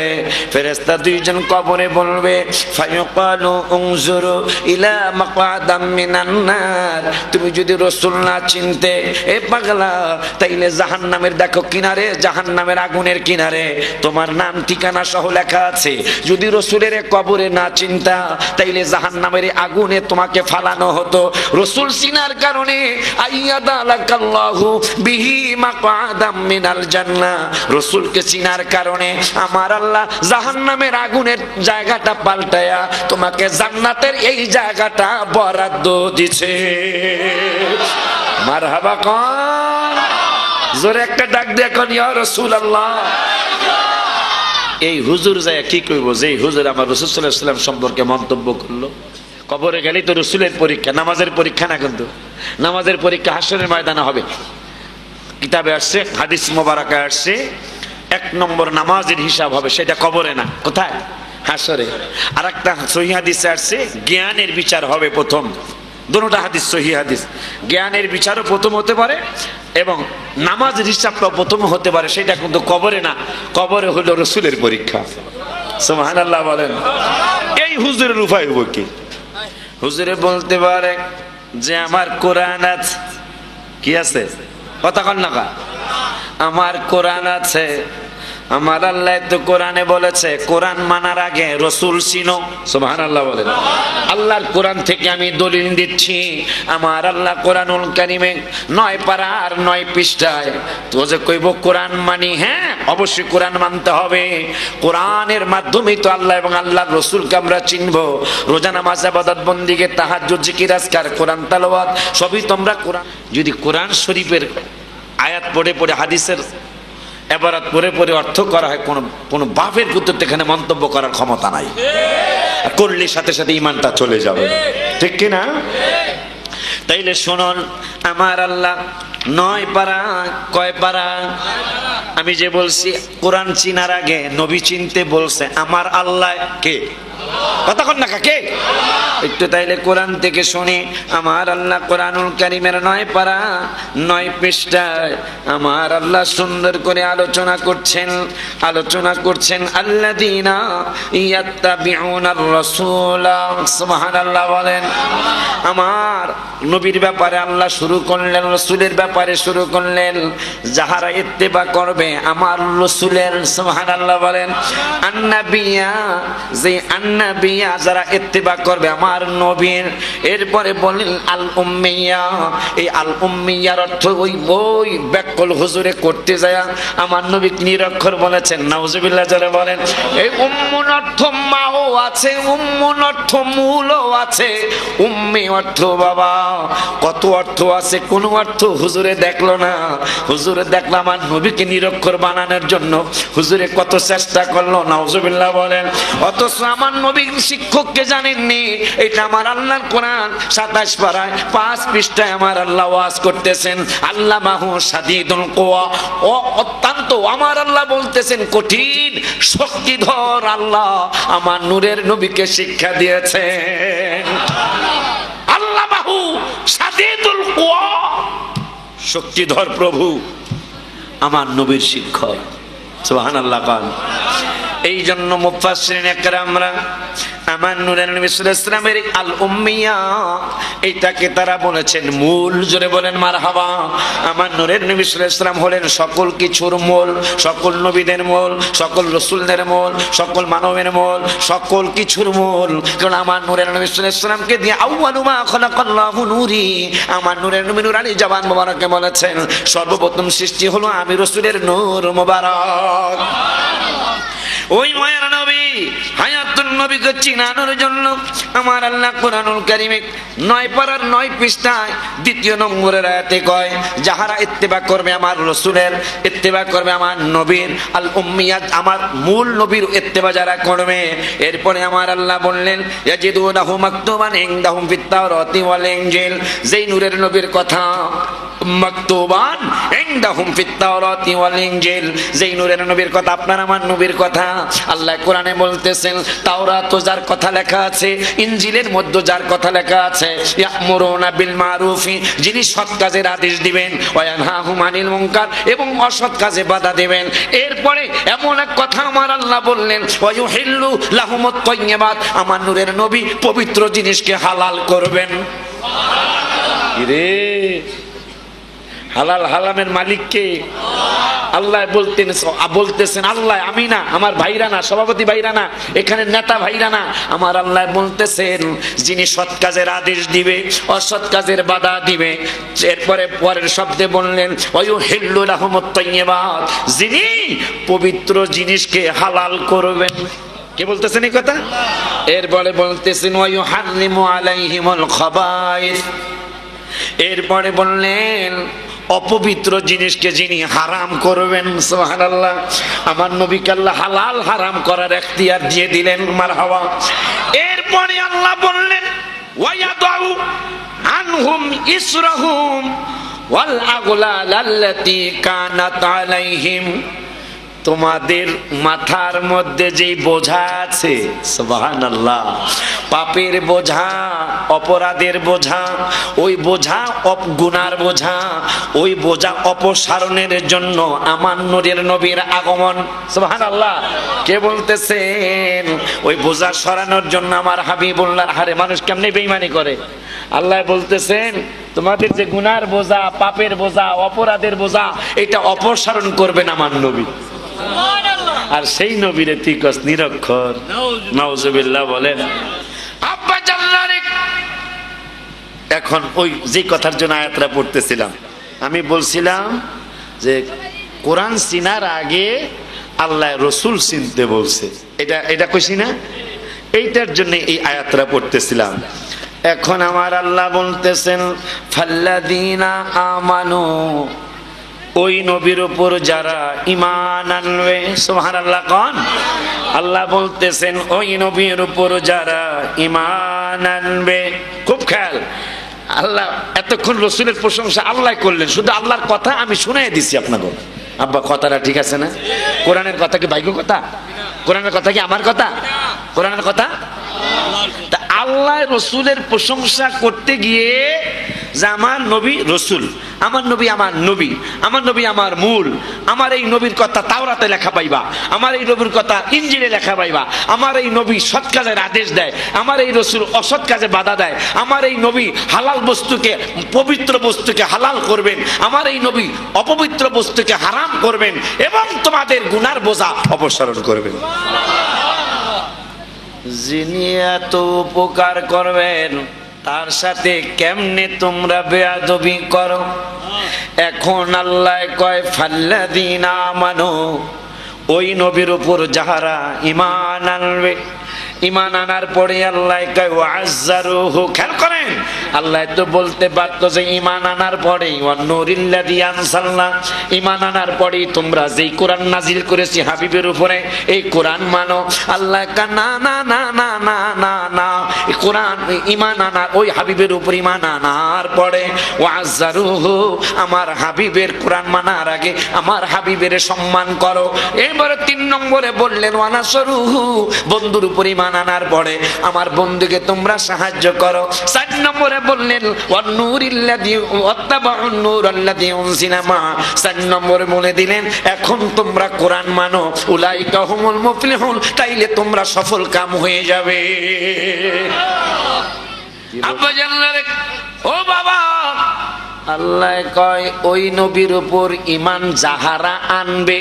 ফেরেশতা দুইজন কবরে বলবে ফায়ুকালু উনজুরু ইলা মাকআদাম মিনান নার। তুমি যদি রসুল না চিনতে এ পাগলা, তাইলে জাহান্নামের দেখো কিনারে, জাহান্নামের আগুনের কিনারে তোমার নাম ঠিকানা সহ লেখা আছে। যদি রসুলের কবরে না চিন্তা, তাইলে জাহান্নামের আগুনে তোমাকে ফালানো হতো। রসুল চিনার কারণে আইয়াদালাকাল্লাহু বিহি মাকআদাম মিনাল জান্নাহ, রসুলকে চিনার কারণে আমার আল্লাহ জাহান্নামের আগুনের জায়গাটা পাল্টায়া তোমাকে জান্নাতের এই জায়গাটা বরাদ্দ দিছে। মারহাবা কোন জোরে একটা ডাক দিয়ে কোন ইয়া রাসূলুল্লাহ। এই হুজুর যায় কি কইব যে হুজুর আমার রাসূল সাল্লাল্লাহু আলাইহি ওয়াসাল্লাম সম্পর্কে মন্তব্য করলো। কবরে গেলেই তো রাসূলের পরীক্ষা, নামাজের পরীক্ষা না, কিন্তু নামাজের পরীক্ষা হাসরের ময়দানে হবে। কিতাবে আসছে, হাদিস মোবারকে আসছে, 1 নম্বর নামাজের হিসাব হবে, সেটা কবরে না। কোথায়? হাসরে। আর একটা সহিহ হাদিসে আসছে জ্ঞানের বিচার হবে প্রথম। দুটোটা হাদিস সহিহ হাদিস। জ্ঞানের বিচারও প্রথম হতে পারে এবং নামাজের হিসাবটাও প্রথম হতে পারে, সেটা কিন্তু কবরে না। কবরে হলো রসুলের পরীক্ষা। সুবহানাল্লাহ বলেন। এই হুজুরের উপায় হবো কি? হুজুরে বলতে পারে যে আমার কোরআন আছে। কি আছে? কথা কন না কা? আমার কোরআন আছে। আমার আল্লাহ তো কোরআনে বলেছে কোরআন মানার আগে রসুল চিনো। সুবহানাল্লাহ বলেন। আল্লাহর কোরআন থেকে আমি দলিল দিচ্ছি। আমার আল্লাহ কোরআনুল কারীমে 9 পারা আর 9 পৃষ্ঠায় তো যে কইব কোরআন মানি, হ্যাঁ অবশ্যই কোরআন মানতে হবে। কোরআনের মাধ্যমেই তো আল্লাহ এবং আল্লাহর রসুলকে আমরা চিনব। রোজা নামাজ ইবাদত বন্দেগী তাহাজ্জুদ জিকির আজকার কোরআন তেলাওয়াত সবই তোমরা কোরআন। যদি কোরআন শরীফের আয়াত পড়ে পড়ে হাদিসের এবারাত পরে পরে অর্থ করা হয়, কোন বাপের পুত্র এখানে মন্তব্য করার ক্ষমতা নাই। করলে সাথে সাথে ইমানটা চলে যাবে, ঠিক কি না? তাইলে শুনুন, আমার আল্লাহ 9 পারা, কয় পারা? আমি যে বলছি কোরআন চিনার আগে নবী চিনতে বলছে আমার আল্লাহ কে? কথা কন না কে? একটু তাইলে কোরআন থেকে শুনি। আমার আল্লাহ কোরআনুল কারীমের 9 পারা 9 পৃষ্ঠায় আমার আল্লাহ সুন্দর করে আলোচনা করছেন আল্লাযীনা ইয়াত্তাবিউনার রাসূলা। সুবহানাল্লাহ বলেন। আমার নবীর ব্যাপারে আল্লাহ শুরু করলেন, রাসূলের ব্যাপারে শুরু করলেন। যাহারা ইত্তেবা করবে আমার রাসূলের, সুবহানাল্লাহ বলেন। আন্নাবিয়া, যে নবিয়া, যারা ইত্তেবা করবে আমার নবীর। এরপরে বলেন আল উম্মিয়া, এই আল উম্মিয়ার অর্থ ওই ব্যাকল হুজুরে করতে যায় আমার নবী নিরক্ষর বলেছেন, নাউজুবিল্লাহ যারা বলেন। এই উম্মুন অর্থ মাও আছে, উম্মুন অর্থ মূলও আছে, উম্মি অর্থ বাবা, কত অর্থ আছে, কোন অর্থ হুজুরে দেখলো না। হুজুরে দেখলো আমার নবীকে নিরক্ষর বানানোর জন্য হুজুরে কত চেষ্টা করলো, নাউজুবিল্লাহ বলেন। অথচ আমার নবী শিক্ষককে জানেননি। এটা আমার আল্লাহর কোরআন 27 পারায় 5 পৃষ্ঠায় আমার আল্লাহ ওয়াজ করতেছেন, আল্লামাহু শাদীদুল কুওয়া, অত্যন্ত আমার আল্লাহ বলতেছেন কঠিন শক্তিধর আল্লাহ আমার নূরের নবীকে শিক্ষা দিয়েছেন। আল্লামাহু শাদীদুল কুওয়া, শক্তিধর প্রভু আমার নবীর শিক্ষক, সুবহানাল্লাহ পান। এই জন্য মুফাসসিরিন একরামরা আমার নূরের নবী সাল্লাল্লাহু আলাইহি ওয়াসাল্লামের আল উম্মিয়া এইটাকে তারা বলেছেন মূল। জোরে বলেন মারহাবা। আমার নূরের নবী সাল্লাল্লাহু আলাইহি ওয়াসাল্লাম হলেন সকল কিছুর মূল, সকল নবীদের মূল, সকল রাসূলদের মূল, সকল মানবের মূল, সকল কিছুর মূল। কারণ আমার নূরের নবী সাল্লাল্লাহু আলাইহি ওয়াসাল্লামকে দিয়ে আউয়ালু মা খালাকাল্লাহু নূরি, আমার নূরের নবী নূর আলী জবান মোবারকে বলেছেন সর্বপ্রথম সৃষ্টি হলো আমি রাসূলের নূর মোবারক। ওই মায়ের নবী হায়াতুন নবীকে চিনানোর জন্য আমার আল্লাহ কোরআনুল কারীমে 9 পারার 9 পৃষ্ঠায় 2 নম্বরের আয়াতে কয়, যাহারা ইত্তেবা করবে আমার রাসূলের, ইত্তেবা করবে আমার নবীর, আল উম্মিয়াত আমার মূল নবীর ইত্তেবা যারা করবে। এরপরে আমার আল্লাহ বললেন ইয়াজিদুনাহু মাকতুবান ইনদাহুম ফিত তাওরাতি ওয়াল ইনজিল, যেই নূরের নবীর কথা মাকতুবান ইনদাহুম ফিত তাওরাতি ওয়াল ইনজিল, যেই নূরের নবীর কথা আপনার আমার নবীর কথা আল্লাহ কোরআনে বলতেছেন তাওরাত যার কথা লেখা আছে, ইনজিলের মধ্যে যার কথা লেখা আছে, ইয়ামুরুনা বিল মারুফি, যিনি সৎ কাজের আদেশ দিবেন, ওয়া ইয়ানহাহুম আনিল মুনকার, এবং অসৎ কাজে বাধা দিবেন। এরপরে এমন এক কথা আমার আল্লাহ বললেন ওয়া ইউহিল্লু লাহুমুত তাইয়্যিবাত, আমার নূরের নবী পবিত্র জিনিসকে হালাল করবেন। রে হালাল হারামের মালিক কে? আল্লাহ বলতেছেন আল্লাহ, আমি না, আমার ভাইরা না, সভাপতি ভাইরা না, এখানে নেতা ভাইরা না, আমার আল্লাহ বলতেছেন যিনি সৎ কাজের আদেশ দিবে, অসৎ কাজের বাধা দিবে। এরপরে পরের শব্দে বললেন ওয়ায়ুহিল্লু লাহুমুত তাইয়্যিবাত, যিনি পবিত্র জিনিসকে হালাল করবেন। কে বলতেছেন এই কথা? এরপরে বলতেছেন ওয়ায়ুহাররিমু আলাইহিমুল খাবাইস, এরপরে বললেন অপবিত্র জিনিসকে যিনি হারাম করবেন। সুবহানাল্লাহ, আমার নবীকে আল্লাহ হালাল হারাম করার এখতিয়ার দিয়ে দিলেন। মারহাবা। এরপরে আল্লাহ বললেন ওয়ায়াদাউ আনহুম ইসরাহুম ওয়াল আগলাল আল্লাতী কানাত আলাইহিম, তোমাদের মাথার মধ্যে যেই বোঝা আছে, সুবহানাল্লাহ, পাপের বোঝা, অপরাধের বোঝা, ওই বোঝা গুনার বোঝা, ওই বোঝা অপসারণের জন্য আমার নূরের নবীর আগমন। সুবহানাল্লাহ। কে বলতেছেন? ওই বোঝা সরানোর জন্য আমার হাবিবুল্লাহ। হারে মানুষ কেমনে বেঈমানি করে। আল্লাহ বলতেছেন তোমাদের যে গুনার বোঝা, পাপের বোঝা, অপরাধের বোঝা, এটা অপসারণ করবেন আমার নবী। আর সেই নবীরে তিকস নিরক্ষর, নাউজুবিল্লাহ বলেন। আব্বা জাল্লারে এখন ওই যে কথার জন্য আয়াতটা পড়তেছিলাম, আমি বলছিলাম যে কোরআন চিনার আগে আল্লাহ রসুল চিনতে বলছে, এটা কইছি না? এইটার জন্য এই আয়াতটা পড়তেছিলাম। এখন আমার আল্লাহ বলতেছেন ফাল্লাযীনা আমানু, ওই নবীর উপর যারা ঈমান আনবে। সুবহানাল্লাহ কোন? আল্লাহ বলতেছেন ওই নবীর উপর যারা ঈমান আনবে। খুব খেয়াল, আল্লাহ এতক্ষণ রাসূলের প্রশংসা আল্লাহ করলেন, শুধু আল্লাহর কথা আমি শুনাই দিছি আপনাকে। আব্বা কথাটা ঠিক আছে না? কোরআনের কথা কি বাইক কথা? কোরআনের কথা কি আমার কথা? কোরআনের কথা। তা আল্লাহ রসুলের প্রশংসা করতে গিয়ে যে আমার নবী রসুল, আমার নবী আমার নবী, আমার নবী আমার মূল, আমার এই নবীর কথা তাওরাতে লেখা পাইবা, আমার এই নবীর কথা ইনজিলে লেখা পাইবা, আমার এই নবী সৎ কাজের আদেশ দেয়, আমার এই রসুল অসৎ কাজে বাধা দেয়, আমার এই নবী হালাল বস্তুকে, পবিত্র বস্তুকে হালাল করবেন, আমার এই নবী অপবিত্র বস্তুকে হারাম করবেন এবং তোমাদের গুনার বোঝা অপসারণ করবেন। যিনি এত উপকার করবেন তার সাথে কেমনে তোমরা বেয়াদবি করো? এখন আল্লাহ কয় ফাল্লাযীনা আমানু, ওই নবীর উপর যাহারা ঈমান আনবে, ঈমান আনার পরে আল্লাহ কয় ওয়াজ্জারুহু। খেয়াল করেন, আল্লাহ তো বলতে পারত যে ঈমান আনার পরে ওয়ান্নুরিল্লাযী আনজালনা, ঈমান আনার পরে তোমরা যেই কোরআন নাজিল করেছি হাবিবের উপরে এই কোরআন মানো। আল্লাহ কয় না না না না না না না, এই কোরআন ঈমান আনার ওই হাবিবের উপর ঈমান আনার পরে ওয়াজ্জারুহু, আমার হাবিবের কোরআন মানার আগে আমার হাবিবের সম্মান করো। এবারে ৩ নম্বরে বললেন ওয়ানাসরুহু, বন্ধুর উপর ঈমান আনার পরে আমার বন্ধুকে তোমরা সাহায্য করো। ৪ নম্বরে বললেন ওয়ান্নুরিল্লাযী ওয়াত্তাবাউন নূরাল্লাযী উনজিলা মা, ৪ নম্বরে বলে দিলেন এখন তোমরা কোরআন মানো, উলাইকা হুমুল মুফলিহুন, তাইলে তোমরা সফল কাম হয়ে যাবে। আব্বা জানলে ও বাবা, আল্লাহ কয় ওই নবীর উপর ঈমান যাহারা আনবে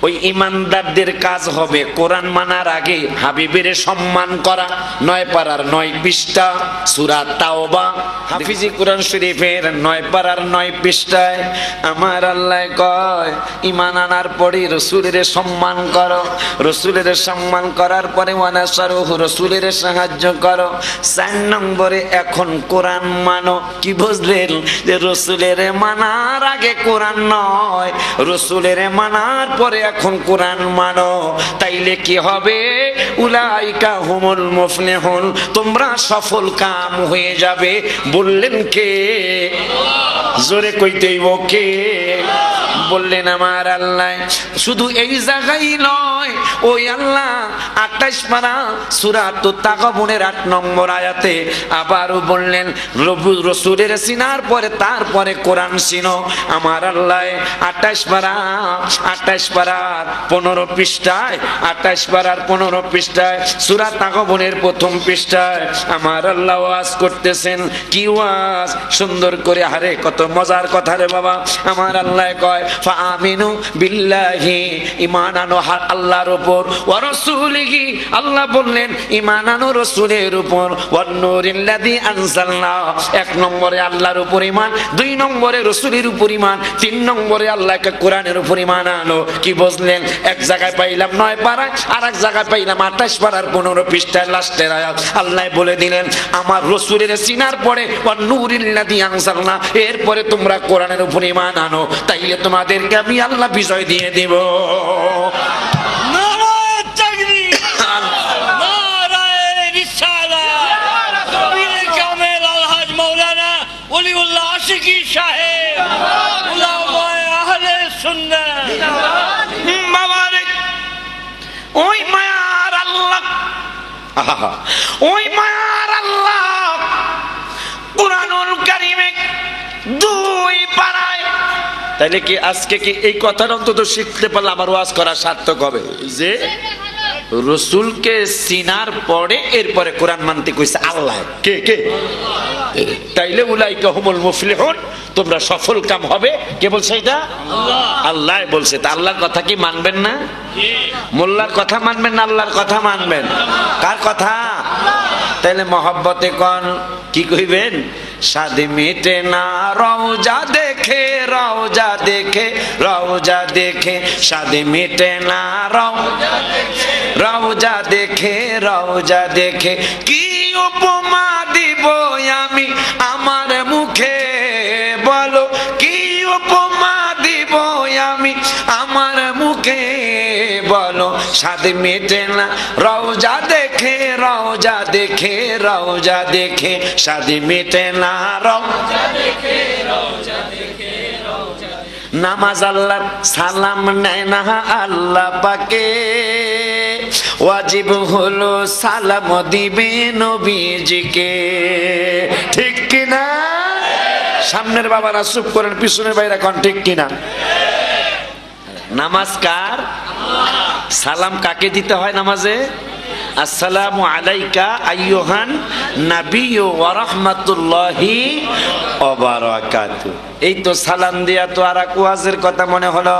ওই ঈমানদারদের কাজ হবে কোরআন মানার আগে হাবিবের সম্মান করা। ৯ পারার ৯ পৃষ্ঠা সূরা তাওবা, হাফিজি কোরআন শরীফের ৯ পারার ৯ পৃষ্ঠায় আমার আল্লাহ কয় ঈমান আনার পরে রাসূলের সম্মান করো, রাসূলের সম্মান করার পরে ওয়ানাসারুহু, রাসূলের সাহায্য করো। ৪ নম্বরে এখন কোরআন মানো। কি বুঝলেন যে রাসূলের মানার আগে কোরআন নয়, রাসূলের মানার পরে এখন কোরআন মানো, তাইলে কি হবে? উলাইকা হুমুল মুফলিহুন, তোমরা সফল কাম হয়ে যাবে। বললেন কে? জোরে কইতেইব কে? বললেন আমার আল্লাহ। শুধু এই জায়গায় নয়, ওই আল্লাহ ২৮ পারা সূরা তাগাবুনের ৮ নম্বর আয়াতে আবারও বললেন রাসূলের সিনার পরে তারপরে কোরআন চিনো। আমার আল্লাহ ২৮ পারার ১৫ পৃষ্ঠায়, ২৮ পারার ১৫ পৃষ্ঠায় সূরা তাগাবুনের ১ম পৃষ্ঠায় আমার আল্লাহ ওয়াজ করতেছেন। কি ওয়াজ সুন্দর করে, আরে কত মজার কথা রে বাবা। আমার আল্লাহ কয় ফাআমিনু বিল্লাহি, ঈমান আনো আল্লাহর উপর, ওয়া রাসূলিহি, আল্লাহ বললেন ঈমান আনো রাসূলের উপর, ওয়ান নূরিল্লাযী আনজালনা, ১ নম্বরে আল্লাহর উপর ঈমান, ২ নম্বরে রাসূলের উপর ঈমান, ৩ নম্বরে আল্লাহকে কোরআনের উপর ঈমান আনো। কি বুঝলেন? এক জায়গায় পাইলাম ৯ পারায়, আর এক জায়গায় পাইলাম ২৮ পারার ১৫ পৃষ্ঠায় লাস্টের আয়াত। আল্লাহ বলে দিলেন আমার রাসূলের সিনার পরে ওয়ান নূরিল্লাযী আনজালনা, এরপরে তোমরা কোরআনের উপর ঈমান আনো, তাইলে তোমাদেরকে আমি আল্লাহ বিজয় দিয়ে দেব। নারায়ে তাকবীর, নারায়ে রিসালাত, পীর কামেল আলহাজ মাওলানা ওলিউল্লাহ আশিকি সাহেব, উলামায়ে আহলে সুন্নাহ। বাবারে, ওই মায়ার আল্লাহ, ওই মায়ার আল্লাহ কুরআনুল কারীমে ২ পারায়। তাইলে কি আজকে কি এই কথাটা অন্তত শিখতে পারলে আমার ওয়াজ করা সার্থক হবে যে রসুলকে চিনার পরে এরপরে কোরআন মানতে কইছে আল্লাহ। কে কে? তাইলে উলাইকা হুমুল মুফলিহুন, তোমরা সফল কাম হবে। কে বলছে এটা? আল্লাহ বলছে। তা আল্লাহর কথা কি মানবেন না? মোল্লার কথা মানবেন না আল্লাহর কথা মানবেন? কার কথা? তাইলে মহব্বতে কোন কি কইবেন? শাদি মিটে না রওজা দেখে, রওজা দেখে, রওজা দেখে, শাদি মিটে না রওজা দেখে, রওজা দেখে। কি উপমা দিব আমি আমার মুখে বলো, কি উপমা দিব আমি আমার মুখে বলো, শাদি মিটে না রওজা দেখে, রওজা দেখে, রওজা দেখে, শাদি মিটে না রওজা দেখে, রওজা দেখে, রওজা দেখে। নামাজ আল্লাহর, সালাম নেয় না আল্লাহ পাকে, ওয়াজিব হলো সালাম দিবে নবীজিকে। ঠিক কিনা? সামনের বাবারা চুপ করেন, পিছনের ভাইরা কোন ঠিক কিনা? নামাজ কার? সালাম কাকে দিতে হয় নামাজে? আসসালামু আলাইকা আইয়ুহান নাবিয়্যু ওয়া রাহমাতুল্লাহি ওয়া বারাকাতুহু। এই তো সালাম দিয়া তো আর এক ওয়াজের কথা মনে হলো।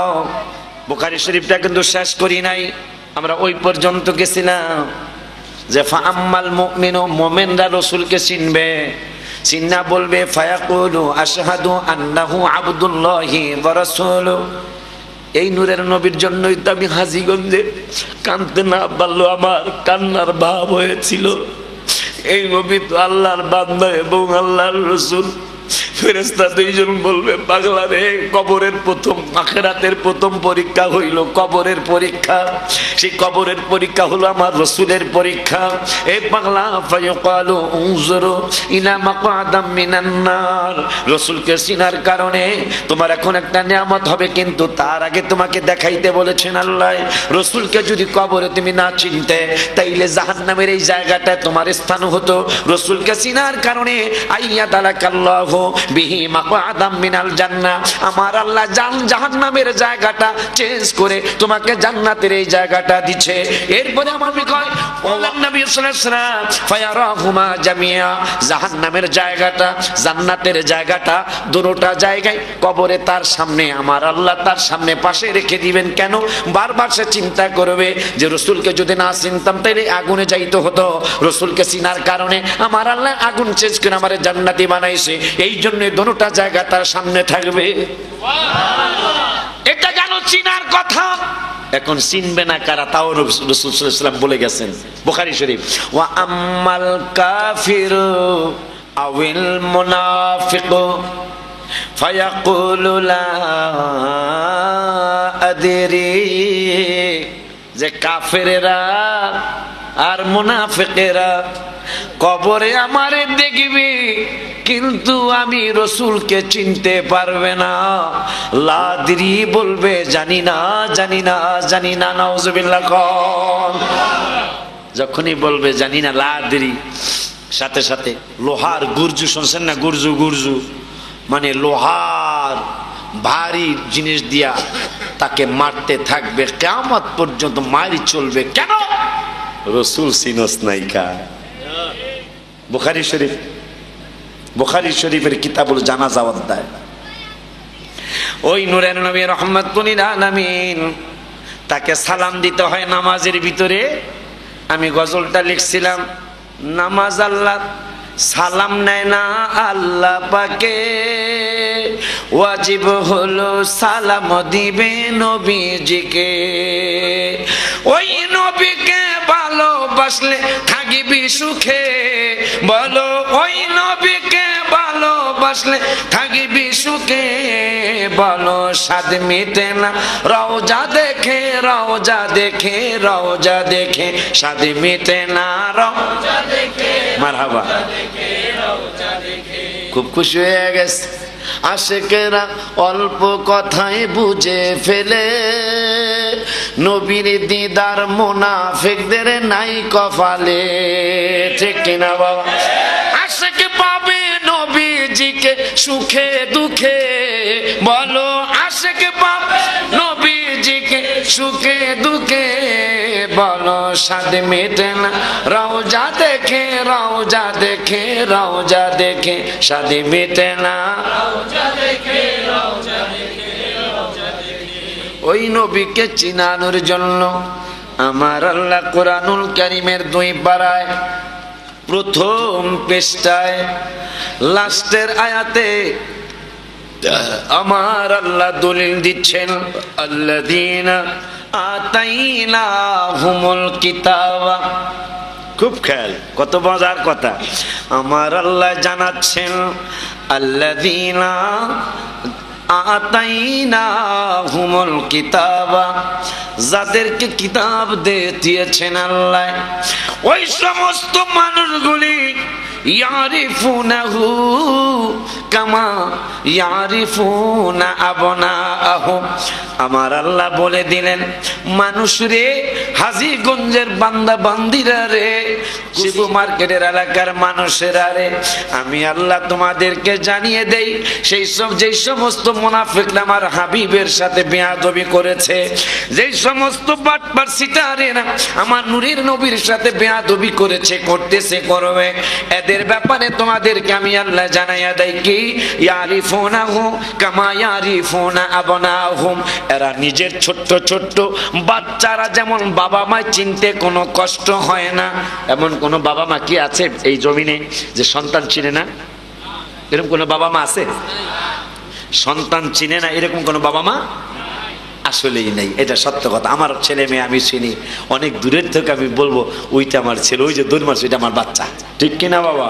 বুখারী শরীফটা কিন্তু শেষ করি নাই, আমরা ওই পর্যন্ত গেছিলাম যে ফাআম্মাল মুমিনু, মুমিনরা রাসূলকে চিনবে, চিন্না বলবে ফায়াকুলু আশহাদু আন্নাহু আবদুল্লাহি ওয়া রাসূলুহু। এই নূরের নবীর জন্যই তো আমি হাজীগঞ্জে কাঁদতে না পারলো আমার কান্নার ভাব হয়েছিল। এই নবী তো আল্লাহর বান্দা এবং আল্লাহর রাসূল। ফেরেশতা দুইজন বলবে পাগলা রে, কবরের প্রথম আখিরাতের প্রথম পরীক্ষা হইল কবরের পরীক্ষা। সেই কবরের পরীক্ষা হলো আমার রাসূলের পরীক্ষা। এই পাগলা ফায়াকালু উনজুরু ইলা মাকআদাম মিনান নার। রাসূলকে চিনার কারণে তোমার এখন একটা নিয়ামত হবে, কিন্তু তার আগে তোমাকে দেখাইতে বলেছেন আল্লাহ। রাসূলকে যদি কবরে তুমি না চিনতে তাইলে জাহান্নামের এই জায়গাটায় তোমার স্থান হতো। রাসূলকে চিনার কারণে আইয়া দালাকাল্লাহু বিহি মাকআদাম মিনাল জান্নাহ, আমার আল্লাহ জাহান্নামের জায়গাটা চেঞ্জ করে তোমাকে জান্নাতের এই জায়গাটা দিচ্ছে। এরপরে আমার কয় ওয়াল্লাহ নবী সাল্লাল্লাহু আলাইহি ওয়াসাল্লাম ফায়ারাহুমা জামিয়া, জাহান্নামের জায়গাটা জান্নাতের জায়গাটা দুটোটা জায়গায় কবরে তার সামনে আমার আল্লাহ তার সামনে পাশে রেখে দিবেন। কেন? বারবার সে চিন্তা করবে যে রাসূলকে যদি না চিনতাম তাহলে আগুনে যাইতে হতো। রাসূলকে চিনার কারণে আমার আল্লাহ আগুন চেঞ্জ করে আমারে জান্নাতি বানাইছে, এই জন্য দুটোটা জায়গা তার সামনে থাকবে। এটা গেল চিনার কথা। এখন চিনবে না কারা, তাও রাসূল সাল্লাল্লাহু আলাইহি ওয়াসাল্লাম বলে গেছেন বুখারী শরীফ, ওয়া আম্মাল কাফিরু আউল মুনাফিকু ফায়াকুলু লা আদরি। যে কাফেরেরা আর মুনাফিকেরা কবরে আমারে দেখবে কিন্তু আমি রাসূলকে চিনতে পারবে না। লাদরি বলবে জানি না জানি না জানি না। নাউজুবিল্লাহ। যখনই বলবে জানি না লাদরি, সাথে সাথে লোহার গুরজু শুনছেন না? গুরজু গুরজু মানে লোহার ভারী জিনিস দিয়া তাকে মারতে থাকবে, কিয়ামত পর্যন্ত মারি চলবে। কেন? রাসূল চিনস নাই কা। বুখারী শরীফ, বুখারী শরীফের কিতাবুল জানাজা অধ্যায়। ওই নূরের নবী রাহমাতুল লিল আলামিন তাকে সালাম দিতে হয় নামাজের ভিতরে। আমি গজলটা লিখছিলাম, নামাজ আল্লাহ সালাম নেয় না আল্লাহ পাকে, ওয়াজিব হলো সালাম দিবে নবীজিকে। ওই নবীকে ভালোবাসলে থাকিবি সুখে, বলো ওই নবীকে ভালোবাসলে থাকিবি সুখে, বলো স্বাদ মিটে না রওজা দেখে রওজা দেখে রওজা দেখে, স্বাদ মিটে না রওজা দেখে। মারহাবা, খুব খুশি হয়ে গেছে। আশিকেরা অল্প কথায় বুঝে ফেলে, নবীর দিদার মুনাফিকদের নাই কপালে। ঠিক কিনা বাবা? আশিক পাবে নবীজিকে সুখে দুঃখে, বলো আশিক পাবে নবীজিকে সুখে দুঃখে, বলো স্বাদ মেটে না রওজা দেখে রওজা দেখে রওজা দেখে, স্বাদ মেটে না রওজা দেখে রওজা দেখে রওজা দেখে। ওই নবীকে চিনানোর জন্য আমার আল্লাহ কোরআনুল কারীমের 2 পারায় প্রথম পৃষ্ঠায় লাস্টের আয়াতে আমার আল্লাহ দলিল দিচ্ছেন, আল্লাযীনা আতাইনাহুমুল কিতাবা। খুব খেয়াল, কত মজার কথা। আমার আল্লাহ জানাচ্ছেন আল্লাযীনা আতাইনাহুমুল কিতাবা, যাদেরকে কিতাব দিয়েছেন আল্লাহ, ওই সমস্ত মানুষগুলি ইয়ারিফুনাহু কামা ইয়ারিফুনা আবনাআহুম। আমার আল্লাহ বলে দিলেন, মানুষ রে, হাজীগঞ্জের বান্দা বান্দিরা রে, শিবু মার্কেটের এলাকার মানুষেরা রে, আমি আল্লাহ তোমাদেরকে জানিয়ে দেই, যেই সমস্ত মুনাফিকরা আমার হাবিবের সাথে বেয়াদবি করেছে, যেই সমস্ত বাটপার সিটারেরা আমার নূরের নবীর সাথে বেয়াদবি করেছে, করতেছে, করবে, এদের ব্যাপারে তোমাদেরকে আমি আল্লাহ জানাইয়া দেই কি ইয়ারিফুনাহু কামা ইয়ারিফুনা আবনাহুম। এরা নিজের ছোট্ট ছোট্ট বাচ্চারা যেমন বাবা মা চিনতে কোনো কষ্ট হয় না, এমন কোন বাবা মা কি আছে এই জমিনে যে সন্তান চিনে না? এরকম কোন বাবা মা আছে? সন্তান চিনে না এরকম কোন বাবা মা আসলেই নেই। এটা সত্য কথা। আমার ছেলে মেয়ে আমি চিনি, অনেক দূরের থেকে আমি বলবো ওইটা আমার ছেলে, ওই যে দূর মাস ওইটা আমার বাচ্চা, ঠিক কিনা বাবা?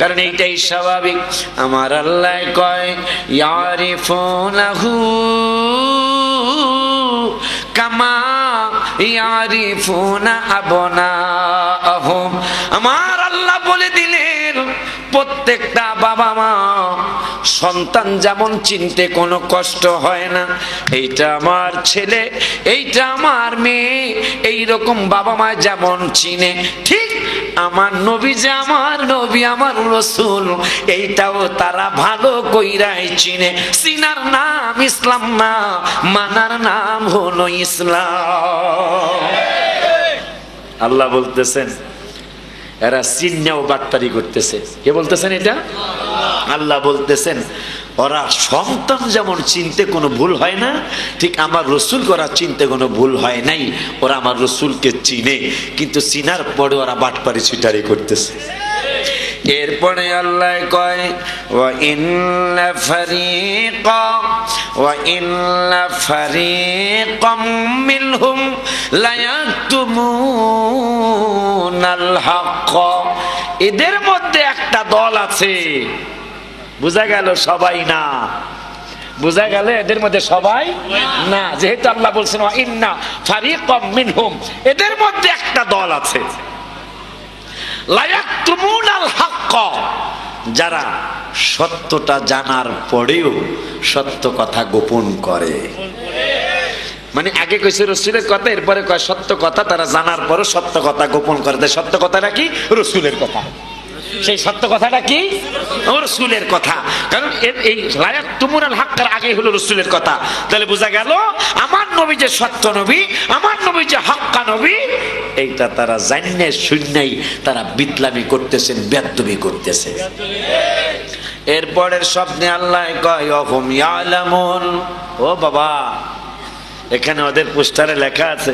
কারণ এইটাই স্বাভাবিক। আমার আল্লাহ কয় ইয়ারিফুনাহু কামা ইয়ারিফুনা আবনাহুম। আমার আল্লাহ বলে দিলেন প্রত্যেকটা বাবা মা সন্তান যেমন চিনতে কোনো কষ্ট হয় না, এইটা আমার ছেলে, এইটা আমার মেয়ে, এইরকম বাবা মা যেমন চিনে, ঠিক আমার নবী যে আমার নবী আমার রাসূল এইটাও তারা ভালো কইরাই চিনে। চিনার নাম ইসলাম না, মানার নাম হলো ইসলাম। আল্লাহ বলতেছেন এরা চিন্নাও বাটপারি করতেছে। কে বলতেছেন এটা? আল্লাহ বলতেছেন ওরা সন্তান যেমন চিনতে কোনো ভুল হয় না, ঠিক আমার রসুল ওরা চিনতে কোনো ভুল হয় নাই। ওরা আমার রসুলকে চিনে, কিন্তু চিনার পরে ওরা বাটপারি ছিটারি করতেছে। এরপরে আল্লাহ কয় ওয়া ইন্না ফারিকাম মিনহুম লা ইয়াকতুমুনাল হক। এদের মধ্যে একটা দল আছে, বোঝা গেল সবাই না, বোঝা গেল এদের মধ্যে সবাই না, যেহেতু আল্লাহ বলছেন ওয়া ইন্না ফারিকাম মিনহুম, এদের মধ্যে একটা দল আছে লা ইয়াকতুমুনাল হক, যারা সত্যটা জানার পরেও সত্য কথা গোপন করে। মানে আগে কইছে রসুলের কথা, এরপরে কয় সত্য কথা, তারা জানার পরও সত্য কথা গোপন করে। সত্য কথাটা কি? রসুলের কথা। সেই সত্য কথাটা কি? রসুলের কথা। কারণ এই লায়াত তুমুনাল হকের আগে হলো রসুলের কথা। তাহলে বোঝা গেল আমার নবী যে সত্য নবী, আমার নবী যে হক্কা নবী, এইটা তারা জানে শুনেই তারা বিদলামি করতেছেন, বেয়াদবি করতেছে। এরপরের স্বপ্নে আল্লাহ কয় অহুম ইয়ালামুন। ও বাবা, এখানে ওদের পোস্টারে লেখা আছে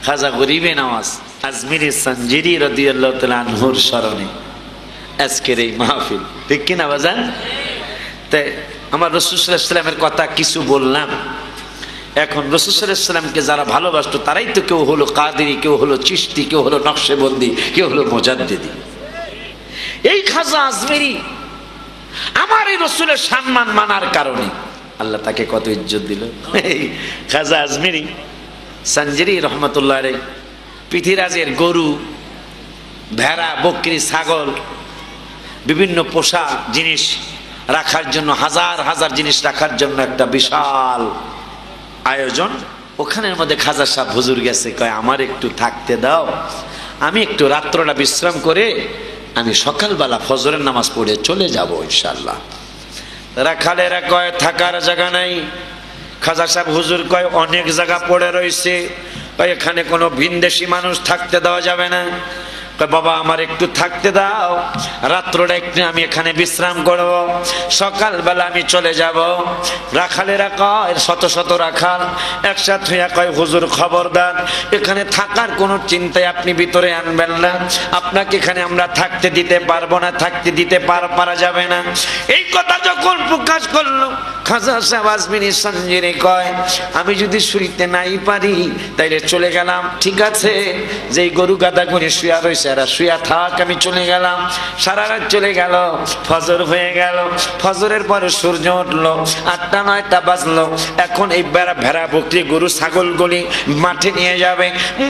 খাজা গরিবে নওয়াজ আজমিরি সঞ্জিরি রাদিয়াল্লাহু তাআলা আনহুর স্মরণে আজকের এই মাহফিল, ঠিক কিনা বাজান? তাই আমার রাসূল সাল্লাল্লাহু আলাইহি ওয়াসাল্লামের কথা কিছু বললাম। এখন রাসূল সাল্লাল্লাহু আলাইহি ওয়াসাল্লামকে যারা ভালোবাসতো তারাই তো কেউ হলো কাদেরি, কেউ হলো চিশতি, কেউ হলো নকশবন্দি, কেউ হলো মুজাদ্দিদি। এই খাজা আজমিরি আমার এই রাসূলের সম্মান মানার কারণে আল্লাহ তাকে কত ইজ্জত দিল। খাজা আজমিরি সঞ্জিরি রহমতুল্লাহ আলাইহি পৃথিবীরাজের গরু, ভেড়া, বকরি, ছাগল, বিভিন্ন পোষা জিনিস রাখার জন্য, হাজার হাজার জিনিস রাখার জন্য একটা বিশাল আয়োজন। ওখানের মধ্যে খাজা সাহেব হুজুর গেছে, কয় আমার একটু থাকতে দাও, আমি একটু রাত্রটা বিশ্রাম করে আমি সকালবেলা ফজরের নামাজ পড়ে চলে যাব ইনশাআল্লাহ। রাখালেরা কয় থাকার জায়গা নাই। খাজা সাহেব হুজুর কয় অনেক জায়গা পড়ে রয়েছে, এখানে কোনো ভিনদেশি মানুষ থাকতে দেওয়া যাবে না। বাবা আমার একটু থাকতে দাও, রাত্রটা একটু আমি এখানে বিশ্রাম করব, সকালবেলা আমি চলে যাব। রাখালেরা কয় শত শত রাখাল একসাথে হইয়া কয় হুজুর খবরদার, এখানে থাকার কোনো চিন্তায় আপনি ভিতরে আনবেন না, আপনাকে এখানে আমরা থাকতে দিতে পারবো না, থাকতে দিতে পারা যাবে না। এই কথা যখন প্রকাশ করলো খাজা সাহেব আজমিরি সঞ্জিরি কয় আমি যদি শুইতে নাই পারি তাইলে চলে গেলাম, ঠিক আছে, যেই গরু গাদা করে শুয়া রয়েছে এরা শুয়া থাক, আমি চলে গেলাম। সারা রাত চলে গেল, ফজর হয়ে গেল, ফজরের পরে সূর্য উঠলো, 8টা 9টা বাজলো। এখন এই ভেড়া বকরি গরু ছাগলগুলি মাঠে নিয়ে যাবে।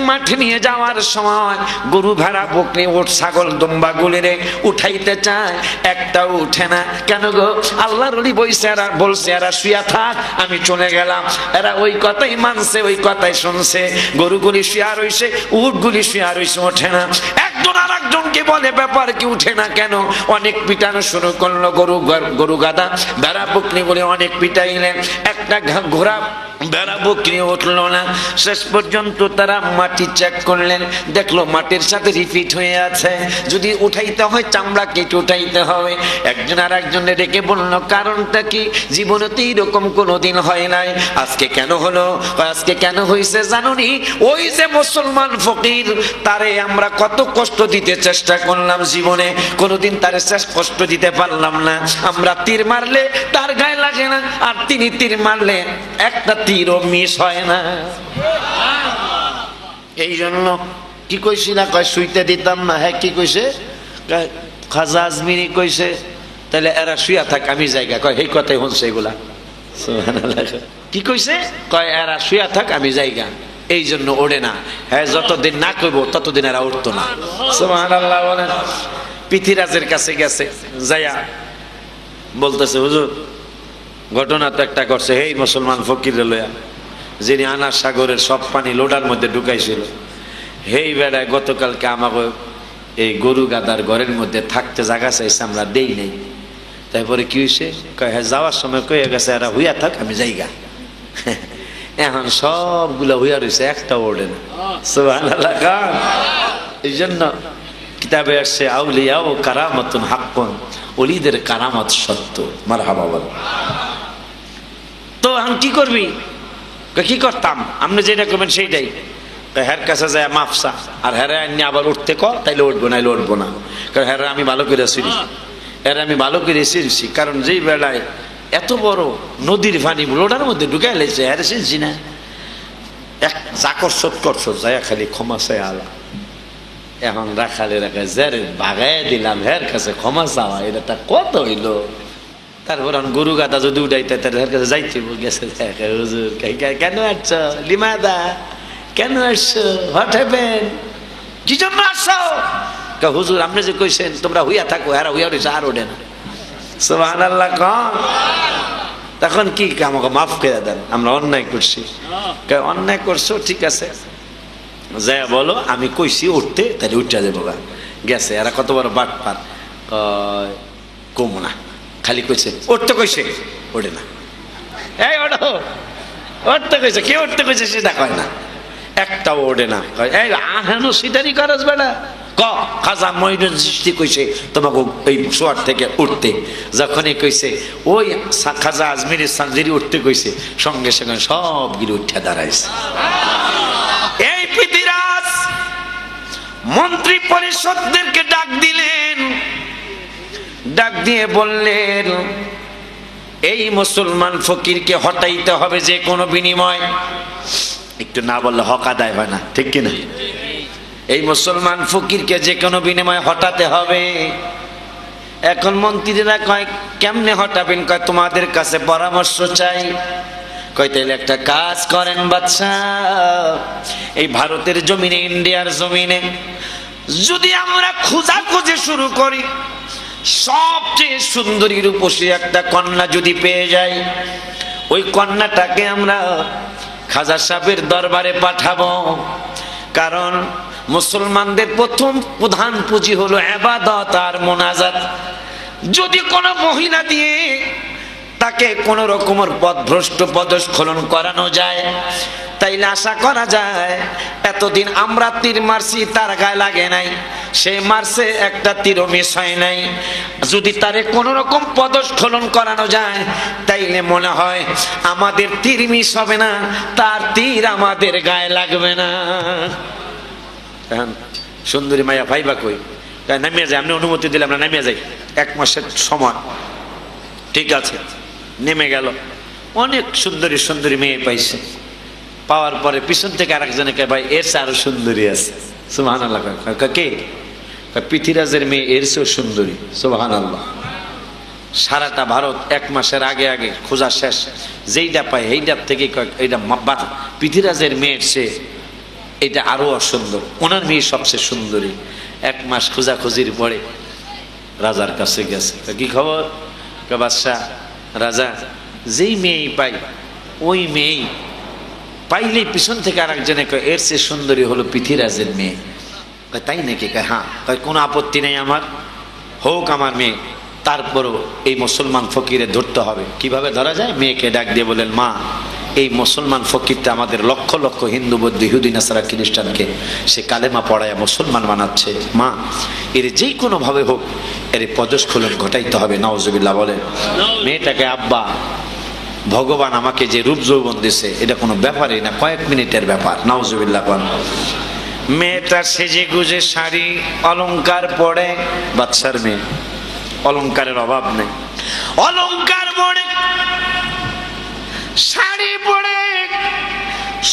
মাঠে নিয়ে যাওয়ার সময় গরু ভেড়া বকরি উট ছাগল দুম্বাগুলিরে উঠাইতে চায়, একটাও উঠে না। কেন গো? আল্লাহর ওলি বইছে, এরা বলছে এরা শুয়া থাক, আমি চলে গেলাম। এরা ওই কথাই মানছে, ওই কথাই শুনছে। গরুগুলি শুয়া রইছে, উটগুলি শুয়া রইছে, ওঠে না। একজন আর একজনকে বলে ব্যাপার কি উঠে না কেন? অনেক পিটানো শুরু করলো, গরু গাদা ভেড়া বকরি বলে অনেক পিটাইলেন, একটা ঘোড়া ভেড়া বকরি উঠলো না। শেষ পর্যন্ত তারা মাটি চেক করলেন, দেখলো মাটির সাথে রিপিট হয়ে আছে, যদি উঠাইতে হয় চামড়া কেটে উঠাইতে হবে। একজন আর একজনে ডেকে বললো কারণটা কি? জীবনে তো এরকম কোনোদিন হয় নাই, আজকে কেন হলো? আজকে কেন হয়েছে জানুনি? ওই যে মুসলমান ফকির, তারে আমরা কত কষ্ট দিতে চেষ্টা করলাম, জীবনে কোনোদিন তারে কষ্ট দিতে পারলাম না। আমরা তীর মারলে তার গায়ে লাগে না, আর তিনি তীর মারলে একটা তীরও মিস হয় না। এই জন্য কি কইছি না, কয় শুইতে দিতাম না। হ্যাঁ কি কইছে? খাজা আজমিরি কইছে তাহলে এরা শুয়া থাক আমি জায়গা, কয় এই কথাই হচ্ছে এগুলা। কি কইছে? কয় এরা শুয়া থাক আমি জায়গা, এই জন্য ওড়ে না। হ্যাঁ যতদিন না কইব ততদিন এরা উঠতো না। সুবহানাল্লাহ বলেন। পৃথিরাজের কাছে গেছে, যাইয়া বলতেছে হুজুর ঘটনা তো একটা করছে, এই মুসলমান ফকির লইয়া যিনি আনার সাগরের সব পানি লোডার মধ্যে ঢুকাইছিল, হেই বেড়ায় গতকালকে আমাকে এই গরু গাদার ঘরের মধ্যে থাকতে জায়গা চাইছে, আমরা দেই নাই। তারপরে কি হয়েছে? কয় হ্যাঁ যাওয়ার সময় কয়ে গেছে এরা হুইয়া থাক আমি জায়গা। এখন সবগুলো হুইয়া রয়েছে, একটা ওড়ে না। সুবহানাল্লাহ। এই জন্য কিতাবে আসছে আউলিয়া ও কারামাতুন হাক্কুন, ওলিদের কারামত সত্য। মারহাবা বল। তো এখন কি করবি? কি করতাম? আপনি যেটা করবেন সেইটাই। হের কাছে যায় মাফসা, আর হেরা আবার উঠতে ক, তাইলে উঠবো না, উঠবো না। কারণ হেরা আমি ভালো করে চিনি, এরা আমি ভালো করে চিনছি। কারণ যেই বেলায় এত বড় নদীর পানি লোডার মধ্যে ঢুকাই লেছে, হেরে চিনছি না। এক চাকরসত করছত যায় খালি ক্ষমা চাই আলা। এখন রাখালে রাখা যারে বাগাই দিলাম হের কাছে ক্ষমা চাওয়া, এটা কত হইল? তারপর গরু গাদা যদি উঠাইতে তার কাছে যাইতে গেছে, হুজুর কেন আসছ? লিমাদা কেন আসছো? What happen? কি জন্য আসছো? হুজুর আপনি যে কইছেন তোমরা হইয়া থাকো, এরা হইয়া রয়েছে আর ওঠে না। সুবহানাল্লাহ। তখন কি আমাকে মাফ করে দেন, আমরা অন্যায় করছি। অন্যায় করছো ঠিক আছে, যাই বলো আমি কইছি উঠতে, তাহলে উঠা যাবো। গেছে এরা কত বড় বাট পার, কমো না, খালি কইছে উঠতে, কইছে ওঠে না। এই ওঠো, উঠতে কইছে, কে উঠতে কইছে সেটা কয় না, একটাও ওঠে না। এই আহানো সিটারি করস বেটা, খাজা মঈনুদ্দিন চিশতি কইছে তোমাকে এই শোয়ার থেকে উঠতে। যখনই কইছে ওই খাজা আজমিরের সানজিরি উঠতে কইছে, সঙ্গে সঙ্গে সবগুলো উঠে দাঁড়াইছে। এই পৃথিরাজ মন্ত্রী পরিষদদেরকে ডাক দিলেন, ডাক দিয়ে বললেন এই মুসলমান ফকিরকে হটাইতে হবে যে কোনো বিনিময়। একটু না বললে হক আদায় হয় না, ঠিক কিনা? এই মুসলমান ফকিরকে যে কোনো বিনিময়ে হটাতে হবে। এখন মন্ত্রীরা কয় কেমনে হটাবেন? কয় তোমাদের কাছে পরামর্শ চাই। কয় তাইলে একটা কাজ করেন বাদশা, এই ভারতের জমিনে, ইন্ডিয়ার জমিনে যদি আমরা খোঁজাখুঁজি শুরু করি, সবচেয়ে সুন্দরী রূপসী একটা কন্যা যদি পেয়ে যাই, ওই কন্যাটাকে আমরা খাজা সাহেবের দরবারে পাঠাবো। কারণ মুসলমানদের প্রথম প্রধান পুঁজি হলো ইবাদত আর মুনাজাত। যদি কোনো মহিলা দিয়ে তাকে কোন রকমের পথভ্রষ্ট পদস্খলন করানো যায়, তাইলে আশা করা যায় এতদিন আমরা তীর মারছি তার গায়ে লাগে নাই, সে মারছে একটা তীরও মিস হয় নাই। যদি তারে কোন রকম পদস্খলন করানো যায়, তাইলে মনে হয় আমাদের তীর মিস হবে না, তার তীর আমাদের গায়ে লাগবে না। সুন্দরী মাইয়া ভাইবা কই, নামিয়ে যায়, আপনি অনুমতি দিলাম না, নামিয়ে যাই, 1 মাসের সময়। ঠিক আছে, নেমে গেল। অনেক সুন্দরী সুন্দরী মেয়ে পাইছে। পাওয়ার পরে পিছন থেকে আরেকজনে কে ভাই এর চেয়ে আরো সুন্দরী আছে। সুবহানাল্লাহ। কে? পৃথিরাজের মেয়ে এর চেয়েও সুন্দরী। সুবহানাল্লাহ। সারাটা ভারত 1 মাসের আগে আগে খোঁজা শেষ, যেইটা পায় এইটার থেকে এইটা পৃথিরাজের মেয়ের চেয়ে এটা আরো অসুন্দর, ওনার মেয়ে সবচেয়ে সুন্দরী। 1 মাস খোঁজাখুঁজির পরে রাজার কাছে গেছে। কি খবর? বাদশা, রাজা যেই মেয়েই পাই ওই মেয়েই পাইলেই পিছন থেকে আরেকজনে এর চেয়ে সুন্দরী হলো পৃথিরাজের মেয়ে। তাই নাকি? হ্যাঁ। কোনো আপত্তি নেই আমার, হোক আমার মেয়ে, তারপরও এই মুসলমান ফকিরে ধরতে হবে। কিভাবে ধরা যায়? মেয়েকে ডাক দিয়ে বলেন, মা এই মুসলমান ফকিরটা আমাদের লক্ষ লক্ষ হিন্দু বৌদ্ধ ইহুদি নাসারা খ্রিস্টানকে সে কালেমা পড়ায় মুসলমান বানাচ্ছে, মা এর যে কোনো ভাবে হোক এর পদস্খলন ঘটাইতে হবে। নাউজুবিল্লাহ বলেন। মেয়েটাকে, আব্বা ভগবান আমাকে যে রূপ যৌবন দিছে এটা কোনো ব্যাপারই না, কয়েক মিনিটের ব্যাপার। নাউজুবিল্লাহ বলেন। মেয়েটা সেজে গুজে শাড়ি অলংকার পড়ে, বাচ্চার মেয়ে, অলংকারের অভাব নেই, অলংকার পড়ে, শাড়ি পরে,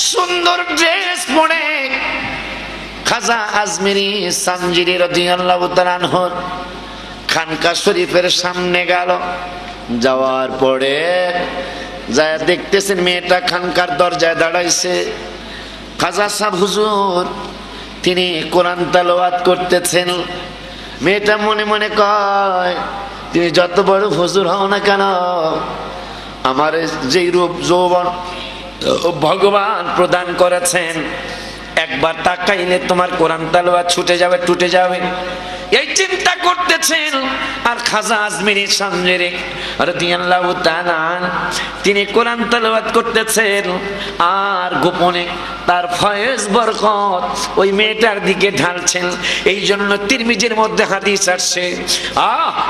সুন্দর ড্রেস পরে খাজা আজমিরি সানজিরি রাদিয়াল্লাহু তাআলা আনহু খানকা শরীফের সামনে গেল। যাওয়ার পরে যায় দেখতেছেন মেয়েটা খানকার দরজায় দাঁড়াইছে। খাজা সাহেব হুজুর তিনি কোরআন তেলাওয়াত করতেছেন। মেয়েটা মনে মনে কয়, তুমি যত বড় হুজুর হও না কেন, আমার যেই রূপ যৌবন ভগবান প্রদান করেছেন, একবার তাকাইলে তোমার কোরআন তেলাওয়াত ছুটে যাবে, টুটে যাবে, এই চিন্তা করতেছেন। আর খাজা আজমিরি সানজিরি রাদিয়াল্লাহু তাআলা তিনি কোরআন তেলাওয়াত করতেছেন, আর গোপনে তার ফয়েজ বরকত ওই মেয়েটার দিকে ঢালছেন। এই জন্য তিরমিজির মধ্যে হাদিস আসছে,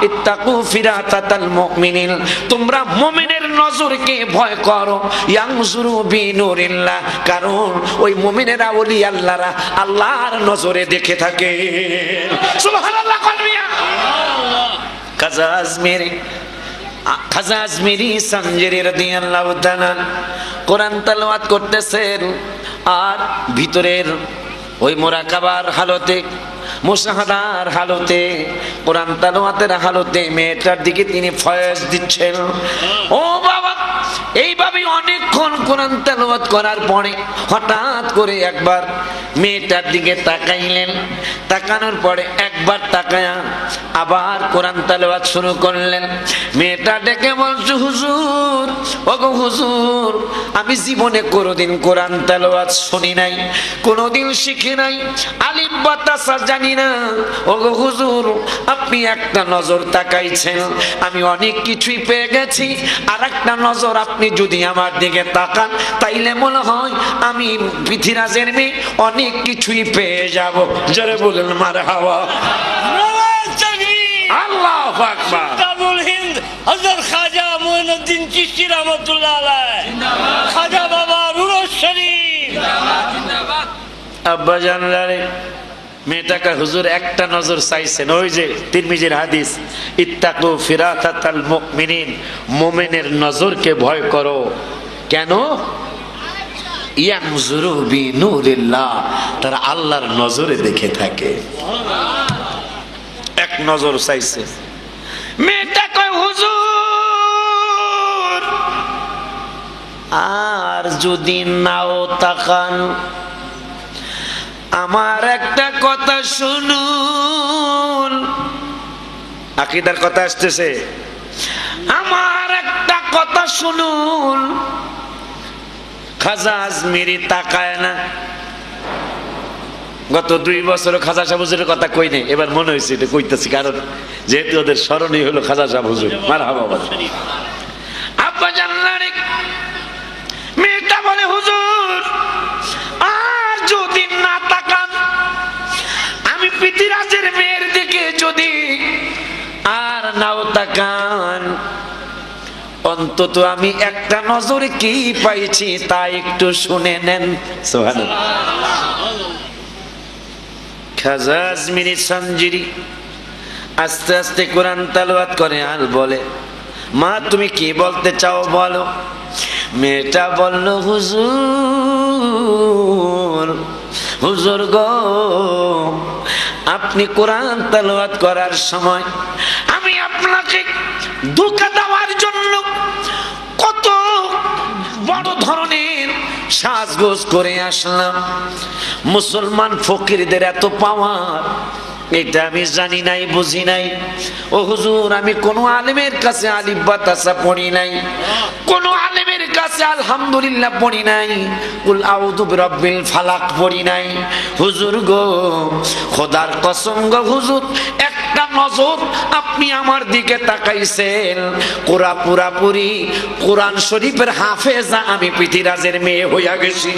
ইত্তাকু ফিরাতাতাল মুমিনিন, তোমরা মুমিনের নজরকে ভয় করো, ইয়ানজুরু বিনুরিল্লাহ, কারণ ওই মুমিনেরা ওলি আল্লাহরা আল্লাহর নজরে দেখে থাকে। সুবহানাল্লাহ। খাজা আজমিরি সানজিরি রাদিয়াল্লাহু তাআলা কোরআন তেলাওয়াত করতেছেন, আর ভিতরের ওই মুরাকাবার হালতে, মুশাহাদার হালতে, কোরআন তেলাওয়াতের হালতে মেয়েটার দিকে তিনি ফয়েজ দিচ্ছেন। ও বাবা, এইভাবে অনেকক্ষণ কোরআন তেলাওয়াত করার পরে হঠাৎ করে একবার মেয়েটার দিকে তাকাইলেন। তাকানোর পরে একবার তাকায়া আবার কোরআন তেলাওয়াত শুরু করলেন। মেয়েটা ডেকে বলছে, হুজুর, ওগো হুজুর, আমি জীবনে কোনোদিন কোরআন তেলাওয়াত শুনি নাই, কোনোদিন শিখি নাই, আলিফ বা তাসা জানি না। ওগো হুজুর, আপনি একটা নজর তাকাইছেন, আমি অনেক কিছুই পেয়ে গেছি, আর একটা নজর আপনি যদি আমার দিকে তাকান তাইলে মনে হয় আমি পৃথিবীরাজের মেয়ে অনেক কিছুই পেয়ে যাব। জোরে বলেন মারহাবা। আল্লাহু আকবার। কিতাবুল হিন্দ হযরত খাজা মুঈনুদ্দিন চিশতি রাহমাতুল্লাহ আলাইহি জিন্দাবাদ। খাজা বাবা রুরুস শরীফ জিন্দাবাদ। আব্বা জানলারে মেয়েটাকে হুজুর একটা নজর চাইছেন, ওই যে তিরমিজির হাদিস, ইত্তাকু ফিরাতাতাল মুমিনিন, মুমিনের নজরকে ভয় করো। কেন? ইয়ানজুরু বিনুরিল্লাহ, তারা আল্লাহর নজরে দেখে থাকে। এক নজর চাইছে। মেয়েটা কয়, হুজুর আর যদি নাও তাকান, আমার একটা কথা শুনুন। আকীদার কথা আসতেছে, আমার একটা কথা শুনুন। খাজা আজমিরি তাকায় না। গত 2 বছর খাজা সাহেব হুজুরের কথা কই নাই, এবার মনে হয়েছে এটা কইতেছি, কারণ যেহেতু ওদের স্মরণীয় হলো খাজা সাহেব হুজুর। মারহাবা। আব্বা জানলারে মেয়েটা বলে, হুজুর আর যদি না তাকান, আমি পৃথিবীরাজের মেয়ের দিকে যদি আর নাও তাকান, অন্তত আমি একটা নজরে কি পাইছি তা একটু শুনে নেন। সুবহানাল্লাহ। খাজা আজমিরি সানজিরি আস্তে আস্তে কোরআন তেলাওয়াত করে আর বলে, মা তুমি কি বলতে চাও বলো। মেয়েটা বলল, হুজুর, হুজুর গো, আপনি কোরআন তেলাওয়াত করার সময় আমি আপনাকে ধোঁকা দেওয়ার জন্য কত বড় ধরনের সাজগোজ করে আসলাম। মুসলমান ফকিরদের এত পাওয়ার, এটা আমি জানি নাই, বুঝি নাই। ও হুজুর, আমি কোন আলেমের কাছে আলিফ বা তাসা পড়ি নাই, কোন আলেমের কাছে আলহামদুলিল্লাহ পড়ি নাই, কুল আউযু বিরাব্বিল ফালাক পড়ি নাই। হুজুর গো, খোদার কসম গো হুজুর, একটা নজর আপনি আমার দিকে তাকাইছেন, পুরাপুরি কোরআন শরীফের হাফেজা আমি পৃথিরাজের মেয়ে হইয়া গেছি।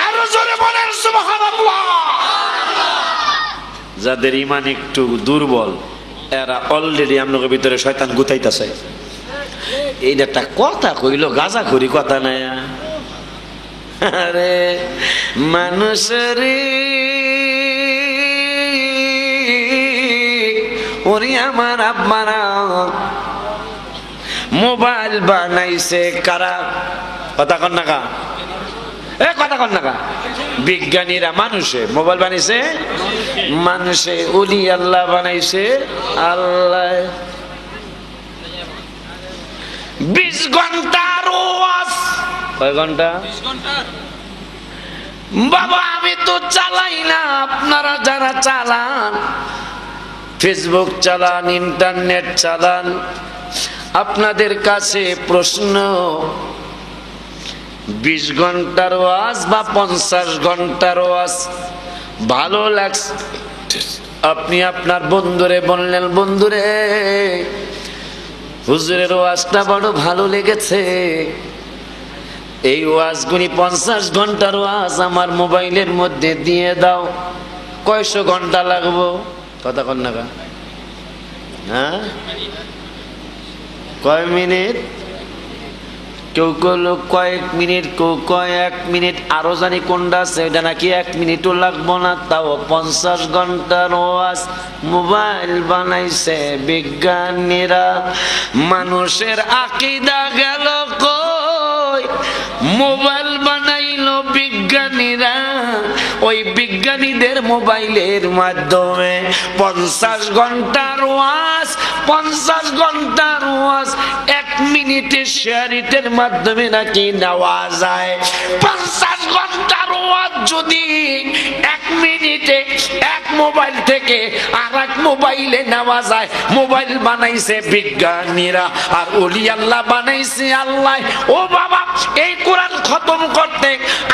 আরো জোরে বলেন সুবহানাল্লাহ। যাদের ঈমান একটু দুর্বল, এরা অলরেডি আপনাদের ভিতরে শয়তান গুতাইতাছে। এইটা একটা কথা কইল, গাজা করি কথা নাই। আরে মানুষের ওরে আমার আব্বারা মোবাইল বানাইছে কারা? কথা কন না কা, কথা কন না কা। বিজ্ঞানীরা। মানুষে মোবাইল বানাইছে মানুষে, ওলি আল্লাহ বানাইছে আল্লাহ। 20 ঘন্টার ওয়াজ। কয় ঘন্টা? বাবা আমি তো চালাই না, আপনারা যারা চালান, ফেসবুক চালান, ইন্টারনেট চালান, আপনাদের কাছে প্রশ্ন, 20 ঘন্টার ওয়াজ বা 50 ঘন্টার ওয়াজ ভালো লাগছে? আপনি আপনার বন্ধুরে বললেন, বন্ধুরে হুজুরের ওয়াজটা বড় ভালো লেগেছে, এই ওয়াজগুলি 50 ঘন্টার ওয়াজ আমার মোবাইলের মধ্যে দিয়ে দাও। কয়শো ঘন্টা লাগবো? কথা কন না, হ্যাঁ কয় মিনিট? কেউ কইলো কয়েক মিনিট, কেউ কয় 1 মিনিট, আরো জানি কোনটা আছে ওইটা নাকি 1 মিনিটও লাগবো না, তাও 50 ঘন্টার ওয়াজ মোবাইল বানাইছে বিজ্ঞানীরা। মানুষের আকীদা গেল কই? মোবাইল বানাইলো বিজ্ঞানীরা, ওই বিজ্ঞানীদের মোবাইলের মাধ্যমে 50 ঘন্টার ওয়াজ, 50 ঘন্টার ওয়াজ 1 মিনিটে শেয়ারিটের মাধ্যমে নাকি নেওয়া যায়। 50 ঘন্টার ওয়াজ যদি 1 মিনিটে এক মোবাইল থেকে আর এক মোবাইলে নেওয়া যায়, মোবাইল বানাইছে বিজ্ঞানীরা আর ওলি আল্লাহ বানাইছে আল্লাহ। ও বাবা, এই কোরআন খতম করতে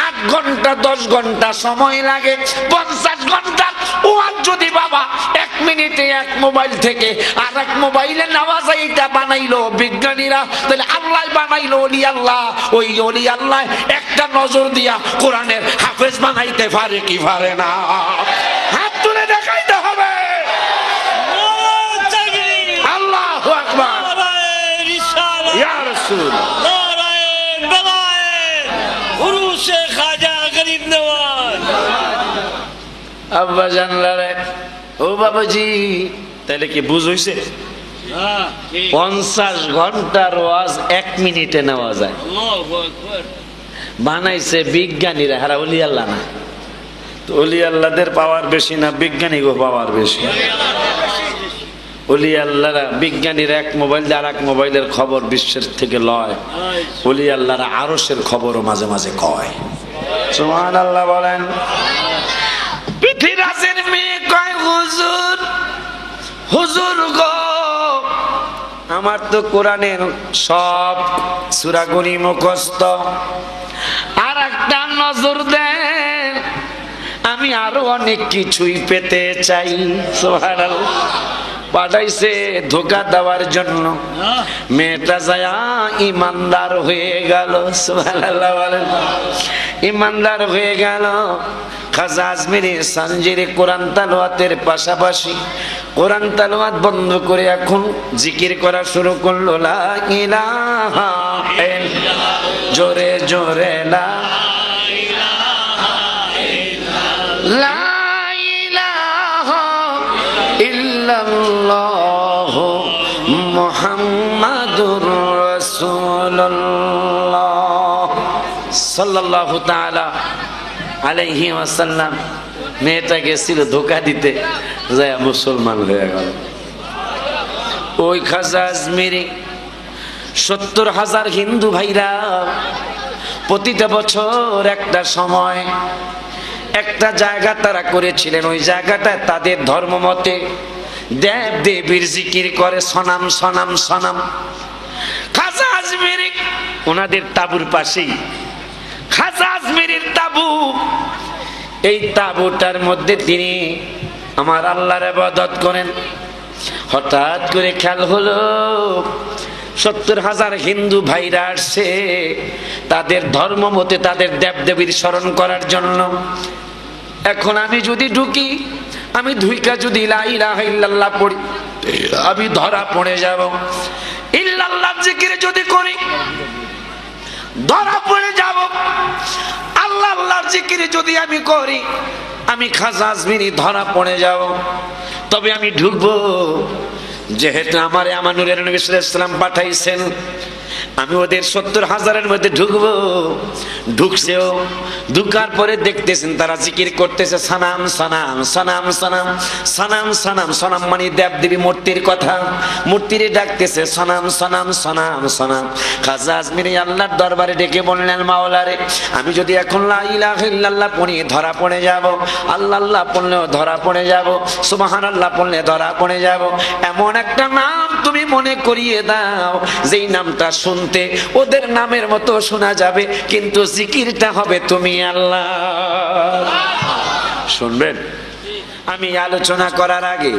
8 ঘন্টা 10 ঘন্টা সময় লাগে। 50 ঘন্টার ওয়াজ যদি বাবা 1 মিনিটে এক মোবাইল থেকে আর এক মোবাইলে নেওয়া যায়, এটা বানাইলো বিজ্ঞানীরা, তাহলে আল্লাহ বানাইলো ওলি আল্লাহ। ওই ওলি আল্লাহ একটা নজর দিয়া কোরআনের হাফেজ বানাইতে পারে কি পারে না? হাত তুলে দেখাইতে হবে। আল্লাহু আকবার, ইয়া রাসূল। আব্বা জানলারে, ও বাবাজি, তাহলে কি বুঝ হইছে? 50 ঘন্টার ওয়াজ 1 মিনিটে নেওয়া যায়, বানাইছে বিজ্ঞানীরা। হারা ওলি আল্লাহ না, তো ওলি আল্লাহদের পাওয়ার বেশি না বিজ্ঞানী গো পাওয়ার বেশি? ওলি আল্লাহরা, বিজ্ঞানীরা এক মোবাইল দিয়ে আর এক মোবাইলের খবর বিশ্বের থেকে লয়, ওলি আল্লাহরা আরশের খবরও মাঝে মাঝে কয়। সুবহানাল্লাহ বলেন। পৃথিরাজের মেয়ে কয়, হুজুর হুজুর গো, আমার তো কোরআনের সব সূরাগুলি মুখস্থ, আর একটা নজর দেন, আমি আরো অনেক কিছুই পেতে চাই। সুবহানাল্লাহ। পাঠাইছে ধোঁকা দেওয়ার জন্য, মেয়েটা যায় ইমানদার হয়ে গেল। সুবহানাল্লাহ বলেন। ইমানদার হয়ে গেল। খাজা আজমিরি সানজিরে কোরআন তালাওয়াতের পাশাপাশি কোরআন তালাওয়াত বন্ধ করে এখন জিকির করা শুরু করলো, লা ইলাহা ইল্লাল্লাহ, জোরে জোরে লা ইলাহা ইল্লাল্লাহ মুহাম্মাদুর রাসূলুল্লাহ সাল্লাল্লাহু তাআলা আলাইহি ওয়াসাল্লাম। মেয়েটা গেছিল ধোঁকা দিতে, যায় মুসলমান হয়ে গেল। ওই খাজা আজমিরি 70,000 হিন্দু ভাইরা প্রতিটা বছর একটা সময় একটা জায়গা তারা করেছিলেন, ওই জায়গাটায় তাদের ধর্ম মতে দেব দেবীর জিকির করে, সনাম সনাম সনাম। খাজা আজমিরি ওনাদের তাবুর পাশেই খাজা আজমিরির তাবু। এই তাবুটার মধ্যে তিনি আমার আল্লাহর ইবাদত করেন। হঠাৎ করে খেয়াল হলো 70,000 হিন্দু ভাইরা আসছে তাদের ধর্ম মতে তাদের দেবদেবীর স্মরণ করার জন্য। এখন আমি যদি ঢুকি, আমি ধুইকা যদি লা ইলাহা ইল্লাল্লাহ পড়ি, আমি ধরা পড়ে যাব। ইল্লাল্লাহ জিকির যদি করি ধরা পড়ে যাব। আল্লাহ আল্লাহর জিকির যদি আমি করি, আমি খাজা আজমিরি ধরা পড়ে যাব। তবে আমি ঢুকবো, যেহেতু আমার নূরের নবী সাল্লাল্লাহু আলাইহি ওয়াসাল্লাম পাঠাইছেন, আমি ওদের 70,000-এর মধ্যে ঢুকবো। ঢুকছেও, ঢুকার পরে দেখতেছেন তারা জিকির করতেছে সানাম সানাম সানাম সানাম সানাম সানাম সানাম, মানে দেবদেবী মূর্তির কথা, মূর্তিরে ডাকতেছে সানাম সানাম সানাম সানাম। খাজা আজমিরি আল্লাহর দরবারে ডেকে বললেন, মাওলারে আমি যদি এখন লা ইলাহা ইল্লাল্লাহ পড়ি ধরা পড়ে যাব, আল্লাহ আল্লাহ পড়লেও ধরা পড়ে যাব, সুবহানাল্লাহ পড়লে ধরা পড়ে যাব। এমন একটা নাম তুমি মনে করিয়ে দাও যেই নামটা শুনতে ওদের নামের মতো শোনা যাবে, কিন্তু জিকিরটা হবে তুমি আল্লাহ। শুনবেন? আমি আলোচনা করার আগে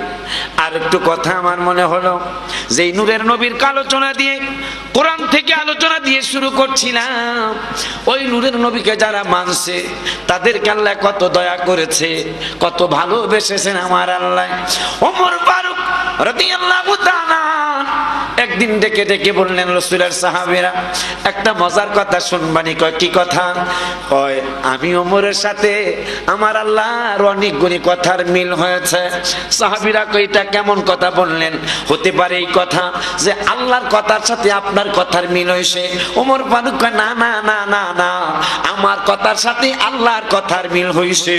আর একটু কথা আমার মনে হলো, যে নূরের নবীর আলোচনা দিয়ে, কোরআন থেকে আলোচনা দিয়ে শুরু করছিলাম। ওই নূরের নবীকে যারা মানছে তাদেরকে আল্লাহ কত দয়া করেছে, কত ভালোবেসেছেন আমার আল্লাহ। ওমর ফারুক রাদিয়াল্লাহু তাআলা একদিন ডেকে ডেকে বললেন, রাসূলের সাহাবীরা একটা মজার কথা শুনবানি। কয় কি কথা? কয় আমি ওমরের সাথে আমার আল্লাহর অনেকগুলি কথার মিল হয়েছে। সাহাবীরা কয় এটা কেমন কথা বললেন? হতে পারে এই কথা যে আল্লাহর কথার সাথে আপনার কথার মিল হয়েছে। ওমর ফারুক কয় না না না না না, আমার কথার সাথে আল্লাহর কথার মিল হয়েছে।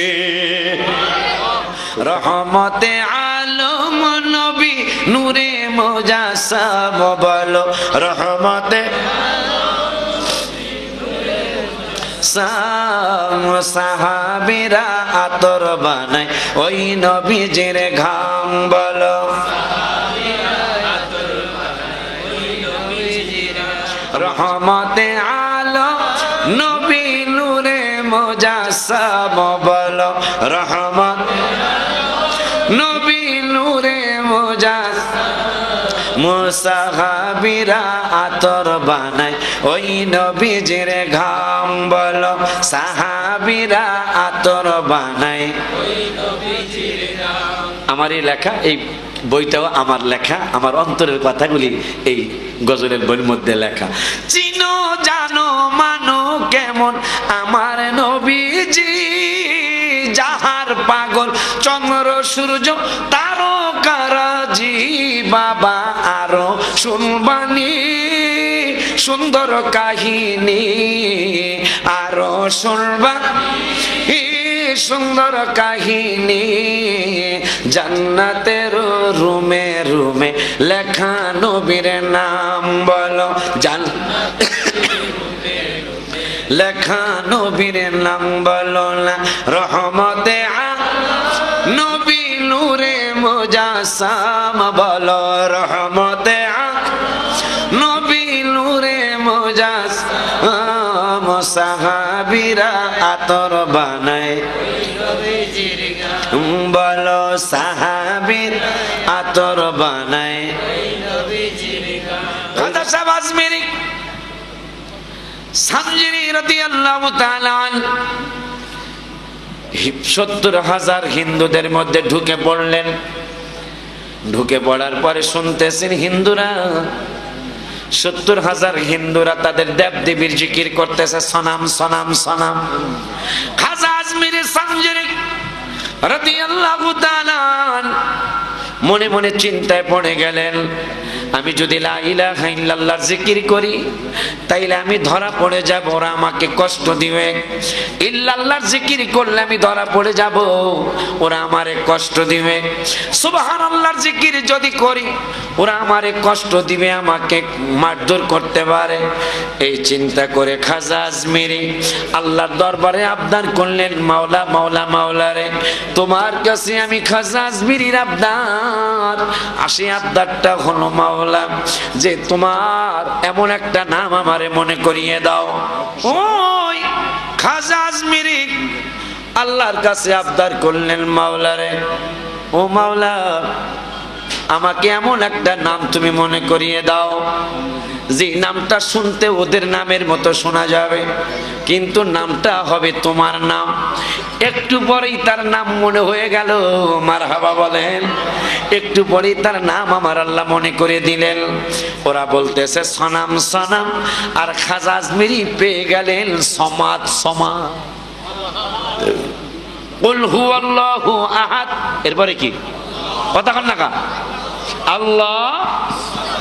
রহমতে আলম নবী নূরে মুজাসসাম বলো, রহমতে সাহাবীরা আতর বানায় ওই নবীজির ঘাম বলো। রহমতে আলম নবী নূরে মুজাসসাম বলো, রহমত নবী নূরে মুজাসসাম। সাহাবীরা আতর বানায় ওই নবীজির ঘাম বলো, সাহাবীরা আতর বানায় ওই নবীজির ঘাম। আমার এই লেখা, এই বইটাও আমার লেখা, আমার অন্তরের কথাগুলি এই গজলের বইয়ের মধ্যে লেখা। চিনো জানো মানো কেমন আমার নবীজি, যাহার পাগল চন্দ্র সূর্য তারকারাজি। বাবা আরো শুনবানি সুন্দর কাহিনী, আরো শুনবানি সুন্দর কাহিনী। জান্নাতের রুমে রুমে লেখা নবীর নাম বলো, লেখা নবীর নাম বলো না। রহমতে নবী নূরে মুজাসসাম বলো, রহমতে নবী নূরে মুজাসসাম। সাহাবীরা আতর বানায় বলো, সাহাবীর আতর বানায়। খাজা সাহেব আজমিরি সামজিরি রাদিয়াল্লাহু তাআলা 70,000 হিন্দুদের মধ্যে ঢুকে পড়লেন। ঢুকে পড়ার পরে শুনতেছেন হিন্দুরা, 70,000 হিন্দুরা তাদের দেবদেবীর জিকির করতেছে, সনাম সনাম সনাম। খাজা আজমিরি সামজিরি রাদিয়াল্লাহু তাআলা মনে মনে চিন্তায় পড়ে গেলেন, আমি যদি লা ইলাহা ইল্লাল্লাহ জিকির করি তাইলে আমি ধরা পড়ে যাব, ওরা আমাকে কষ্ট দিবে। ইল্লাল্লাহর জিকির করলে আমি ধরা পড়ে যাব, ওরা আমারে কষ্ট দিবে। সুবহানাল্লাহর জিকির যদি করি ওরা আমারে কষ্ট দিবে, আমাকে মারধর করতে পারে। এই চিন্তা করে খাজা আজমিরি আল্লাহর দরবারে আবদার করলেন, মাওলা মাওলা মাওলা রে, তোমার কাছে আমি খাজা আজমিরির আবদার, আসি আবদারটা হলো মাওলা মাওলা যে তোমার এমন একটা নাম আমারে মনে করিয়ে দাও। ওই খাজা আজমিরি আল্লাহর কাছে আবদার করলেন, মাওলারে ও মাওলা আমাকে এমন একটা নাম তুমি মনে করিয়ে দাও যে নামটা শুনতে ওদের নামের মতো শোনা যাবে, কিন্তু নামটা হবে তোমার নাম। একটু পরেই তার নাম মনে হয়ে গেল, মারহাবা বলেন। একটু পরেই তার নাম আমার আল্লাহ মনে করে দিলেন। ওরা বলতেছে সনাম সনাম, আর খাজা আজমিরি পেয়ে গেলেন সমাদ সমাদ। কুল হুয়াল্লাহু আহাদ, এরপরে কি কথা কন না কা? আল্লাহ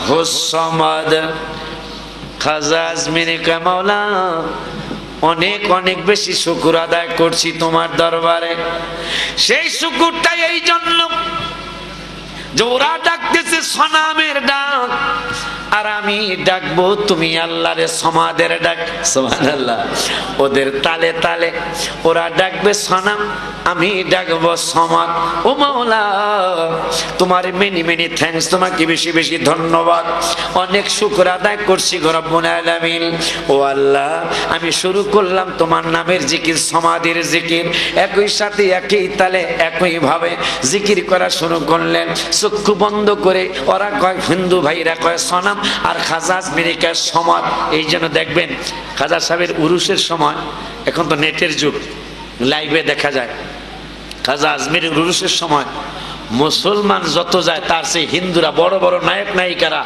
হুস সামাদ। খাজা আজমিরি কে মাওলা অনেক অনেক বেশি শুকর আদায় করছি তোমার দরবারে। সেই শুকরটাই এই জন্য যে ওরা ডাকতেছে সনামের ডাক, আর আমি ডাকবো তুমি আল্লাহরে সমাদের ডাক। সুবহানাল্লাহ। ওদের তালে তালে ওরা ডাকবে সনাম, আমি ডাকবো সমাদ। ও মাওলা তোমার মেনি মেনি থ্যাঙ্কস, তোমাকে বেশি বেশি ধন্যবাদ, অনেক শুকর আদায় করছি গো রব্বুল আলামিন। ও আল্লাহ আমি শুরু করলাম তোমার নামের জিকির, সমাধির জিকির। একই সাথে একই তালে একই ভাবে জিকির করা শুরু করলেন। চক্ষু বন্ধ করে ওরা কয়, হিন্দু ভাইরা কয় সনাম, আর খাজা আজমিরি কয় সমাদ। এই জন্য দেখবেন খাজা সাহেবের উরুসের সময়, এখন তো নেটের যুগ, লাইভে দেখা যায়, খাজা আজমিরি উরুসের সময় মুসলমান যত যায় তার সেই হিন্দুরা বড় বড় নায়ক নায়িকারা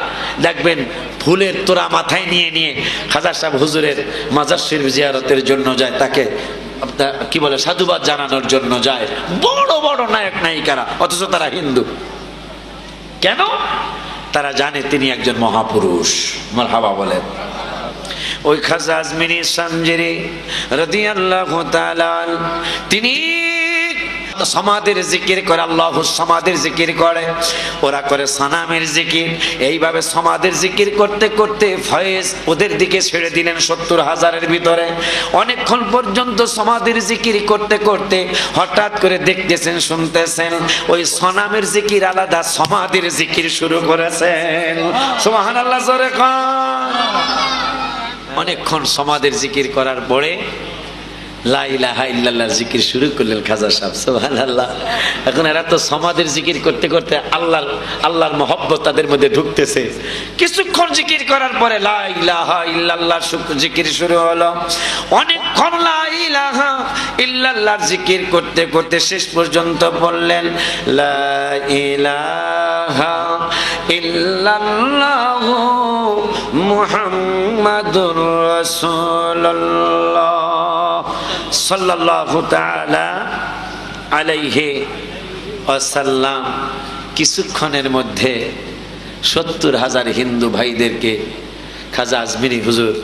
দেখবেন ফুলের তোড়া মাথায় নিয়ে নিয়ে খাজা সাহেব হুজুরের মাজার শরীফ জিয়ারতের জন্য যায়, তাকে কি বলে সাধুবাদ জানানোর জন্য যায় বড় বড় নায়ক নায়িকারা, অথচ তারা হিন্দু। কেন? তারা জানে তিনি একজন মহাপুরুষ। মারহাবা বলেন। ওই খাজা আজমিরি সানজিরি রাদিয়াল্লাহু তাআলা তিনি সমাদের জিকির করে, আল্লাহু সমাদের জিকির করে, ওরা করে সানামের জিকির। এইভাবে সমাদের জিকির করতে করতে ফয়েজ ওদের দিকে ছেড়ে দিলেন ৭০,০০০-এর ভিতরে। অনেকক্ষণ পর্যন্ত সমাদের জিকির করতে করতে হঠাৎ করে দেখতেছেন, শুনতেছেন ওই সনামের জিকির আলাদা, সমাদের জিকির শুরু করেছেন। সুবহানাল্লাহ জোরে কোন। অনেকক্ষণ সমাদের জিকির করার পরে লা ইলাহা ইল্লাল্লাহ জিকির শুরু করলেন খাজা সাহেব। সুবহানাল্লাহ। এখন এরা তো সমাধির জিকির করতে করতে আল্লাহর মহব্বত তাদের মধ্যে ঢুকতেছে। কিছুক্ষণ জিকির করার পরে লা ইলাহা ইল্লাল্লাহ জিকির শুরু হলো। অনেকক্ষণ লা ইলাহা ইল্লাল্লাহ জিকির করতে করতে শেষ পর্যন্ত বললেন লা ইলাহা ইল্লাল্লাহ মুহাম্মাদুর রাসূলুল্লাহ সাল্লাল্লাহু তাআলা আলাইহি ওয়াসাল্লাম। কিছুক্ষণের মধ্যে ৭০,০০০ হিন্দু ভাইদেরকে খাজা আজমিরি হুজুর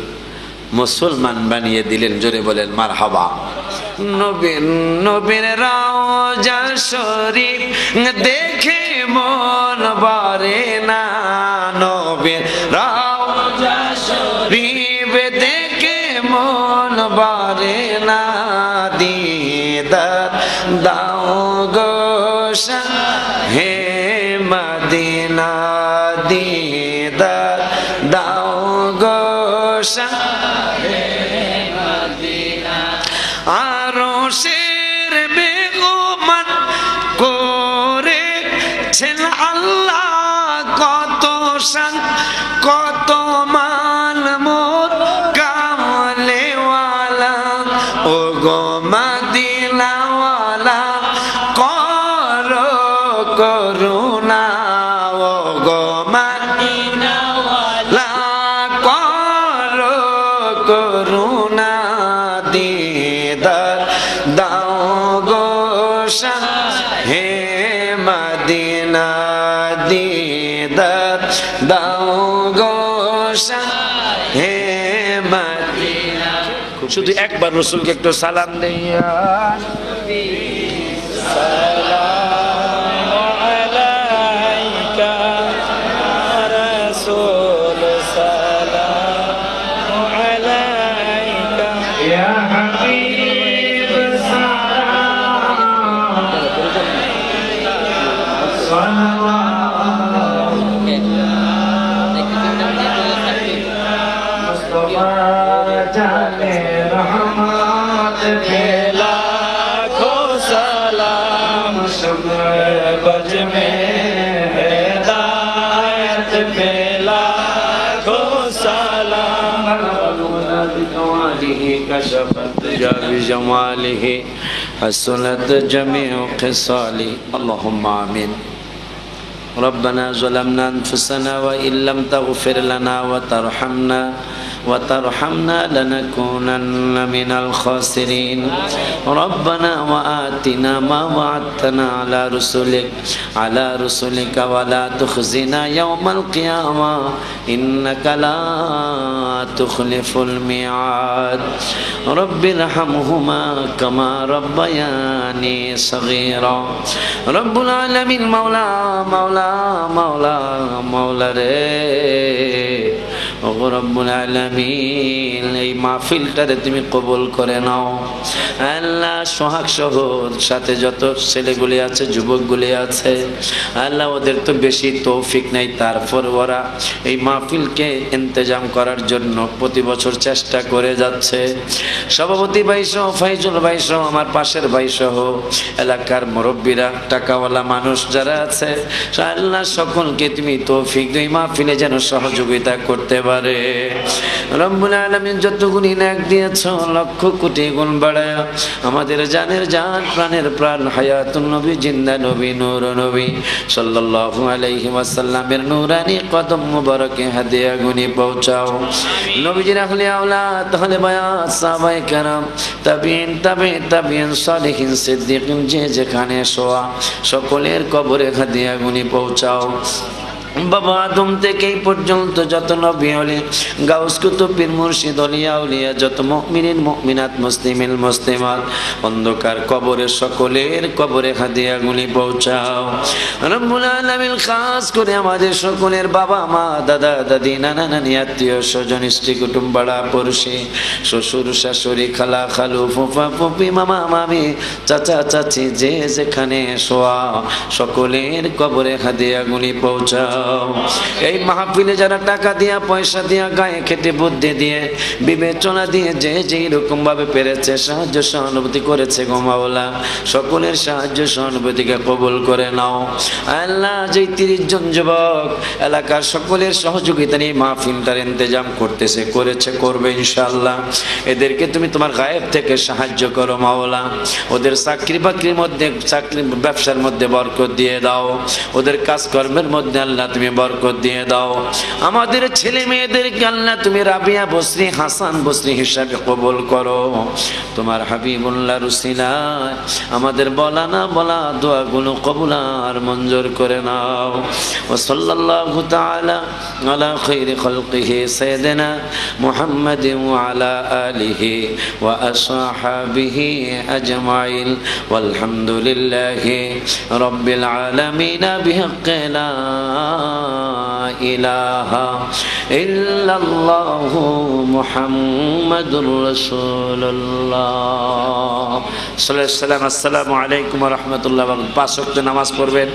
মুসলমান বানিয়ে দিলেন। জোরে বলেন মারহাবা। নবীর রওজা শরীফ দেখে মন ভরে না, নবীর রওজা শরীফ দেখে মন ভরে না, দিদার দাও গো শাহে মদিনা, দিদার দাও গো শাহে মদিনা। আরশের মেহমান করেছেন আল্লাহ, কত শান কত মান মোর কামলেওয়ালা, ও গো মদিনাওয়ালা করো করুণা, ও গো মদিনাওয়ালা করো করুণা, দিদার দাও গো শাহে মদিনা, দিদার দাও গো শাহে মদিনা। শুধু একবার রাসূলকে একটু সালাম দিয়া সালামু আলাইকা রাসূল, সালামু আলাইকা ইয়া হাবিব, সালাম जाने रहमत फैला खो सलाम शम्र बज में हिदायत फैला खो सलाम कशफत जमालिही हसनत जमीउ खिसाली अल्लाहुम्मा आमीन रब्बना ज़लमना अनफुसना व इल्लम तग़फिर लना व तरहमना लनकूनन्न मिनल खासिरीन रब्बना व आतिना मा वअदतना अला रुसुलिक व ला तुख़ज़िना यौमल क़ियामा इन्नका ला तुख़लिफ़ुल मिआद रब्बिरहमहुमा कमा रब्बयानी सग़ीरा रब्बुल आलमीन मौला রে ও রব্বুল আলামিন এই মাহফিলটারে তুমি কবুল করে নাও আল্লাহ সোহাগ শহর সাথে যত ছেলেগুলি আছে যুবকগুলি আছে আল্লাহ ওদের তো বেশি তৌফিক নাই তারপর ওরা এই মাহফিলকে ইন্তজাম করার জন্য প্রতি বছর চেষ্টা করে যাচ্ছে সভাপতি ভাই সহ ফাইজুল ভাই সহ আমার পাশের ভাই সহ এলাকার মুরব্বীরা টাকাওয়ালা মানুষ যারা আছে আল্লাহ সকলকে তুমি তৌফিক দিও মাহফিলে যেন সহযোগিতা করতে পারে রব্বুল আলামিন যতগুলি নেক দিয়েছো লক্ষ কোটি গুণ বাড়ায়া আমাদের জানের জান প্রাণের প্রাণ হায়াতুন নবী জিন্দা নবী নূর নবী সাল্লাল্লাহু আলাইহি ওয়াসাল্লামের নূরানি কদম মুবারকে হাদিয়া গুনি পৌঁছাও নবীজির আহলে আওলাদ তাহলে বায়াত সাহাবায়ে কেরাম তাবিঈন সালিহিন সিদ্দিকিন যে যেখানে শোয়া সকলের কবরে হাদিয়া গুনি পৌঁছাও বাবা আদম থেকে এই পর্যন্ত যত নবী ওলি গাউস কুতুব পীর মুর্শিদ আউলিয়া আউলিয়া যত মুমিনিন মুমিনাত মুসলিমিন মুসলিমাত অন্ধকার কবরে সকলের কবরে হাদিয়াগুলি পৌঁছাও রব্বুল আলামিন খাস করে আমাদের সকলের বাবা মা দাদা দাদি নানা নানি আত্মীয় স্বজন স্ত্রী কুটুম্ব পাড়া পড়শি শ্বশুর শাশুড়ি খালা খালু ফুফা ফুফি মামা মামি চাচা চাচি যে যেখানে শোয়া সকলের কবরে হাদিয়াগুলি পৌঁছাও এই মাহফিলে যারা টাকা দিয়া পয়সা দিয়া গায়ে খেটে বুদ্ধি দিয়ে বিবেচনা দিয়ে যে যেই রকম ভাবে পেরেছে সাহায্য সহানুভূতি করেছে গো মাওলা সকলের সাহায্য সহানুভূতিকে কবুল করে নাও আল্লাহ যে 30 জন যুবক এলাকার সকলের সহযোগিতা নিয়ে মাহফিলটার ইন্তজাম করেছে করবে ইনশাআল্লাহ এদেরকে তুমি তোমার গায়েব থেকে সাহায্য করো মাওলা ওদের চাকরি বাকরির মধ্যে ব্যবসার মধ্যে বরকত দিয়ে দাও ওদের কাজকর্মের মধ্যে আল্লাহ তুমি বরকত দিয়ে দাও আমাদের ছেলে মেয়েদেরকে আল্লাহ তুমি রাবিয়া বসরি হাসান বসরি হিসাবে কবুল করো তোমার হাবিবুল্লাহ রুসিলায় আমাদের বলা না বলা দোয়াগুলো কবুল আর মঞ্জুর করে নাও ওয়া সাল্লাল্লাহু তাআলা আলা খায়রি খালকিহি সাইয়্যিদিনা মুহাম্মাদিন ওয়া আলা আলিহি ওয়া আসহাবিহি আজমাইন ওয়ালহামদুলিল্লাহি রাব্বিল আলামিন বিহাক্কি লা ইলাহা ইল্লাল্লাহু মুহাম্মাদুর রাসূলুল্লাহ সাল্লাল্লাহু আলাইহি ওয়া সাল্লাম। আসসালামু আলাইকুম ওয়া রাহমাতুল্লাহি ওয়া বারাকাতুহু। 5 ওয়াক্ত নামাজ পড়বেন।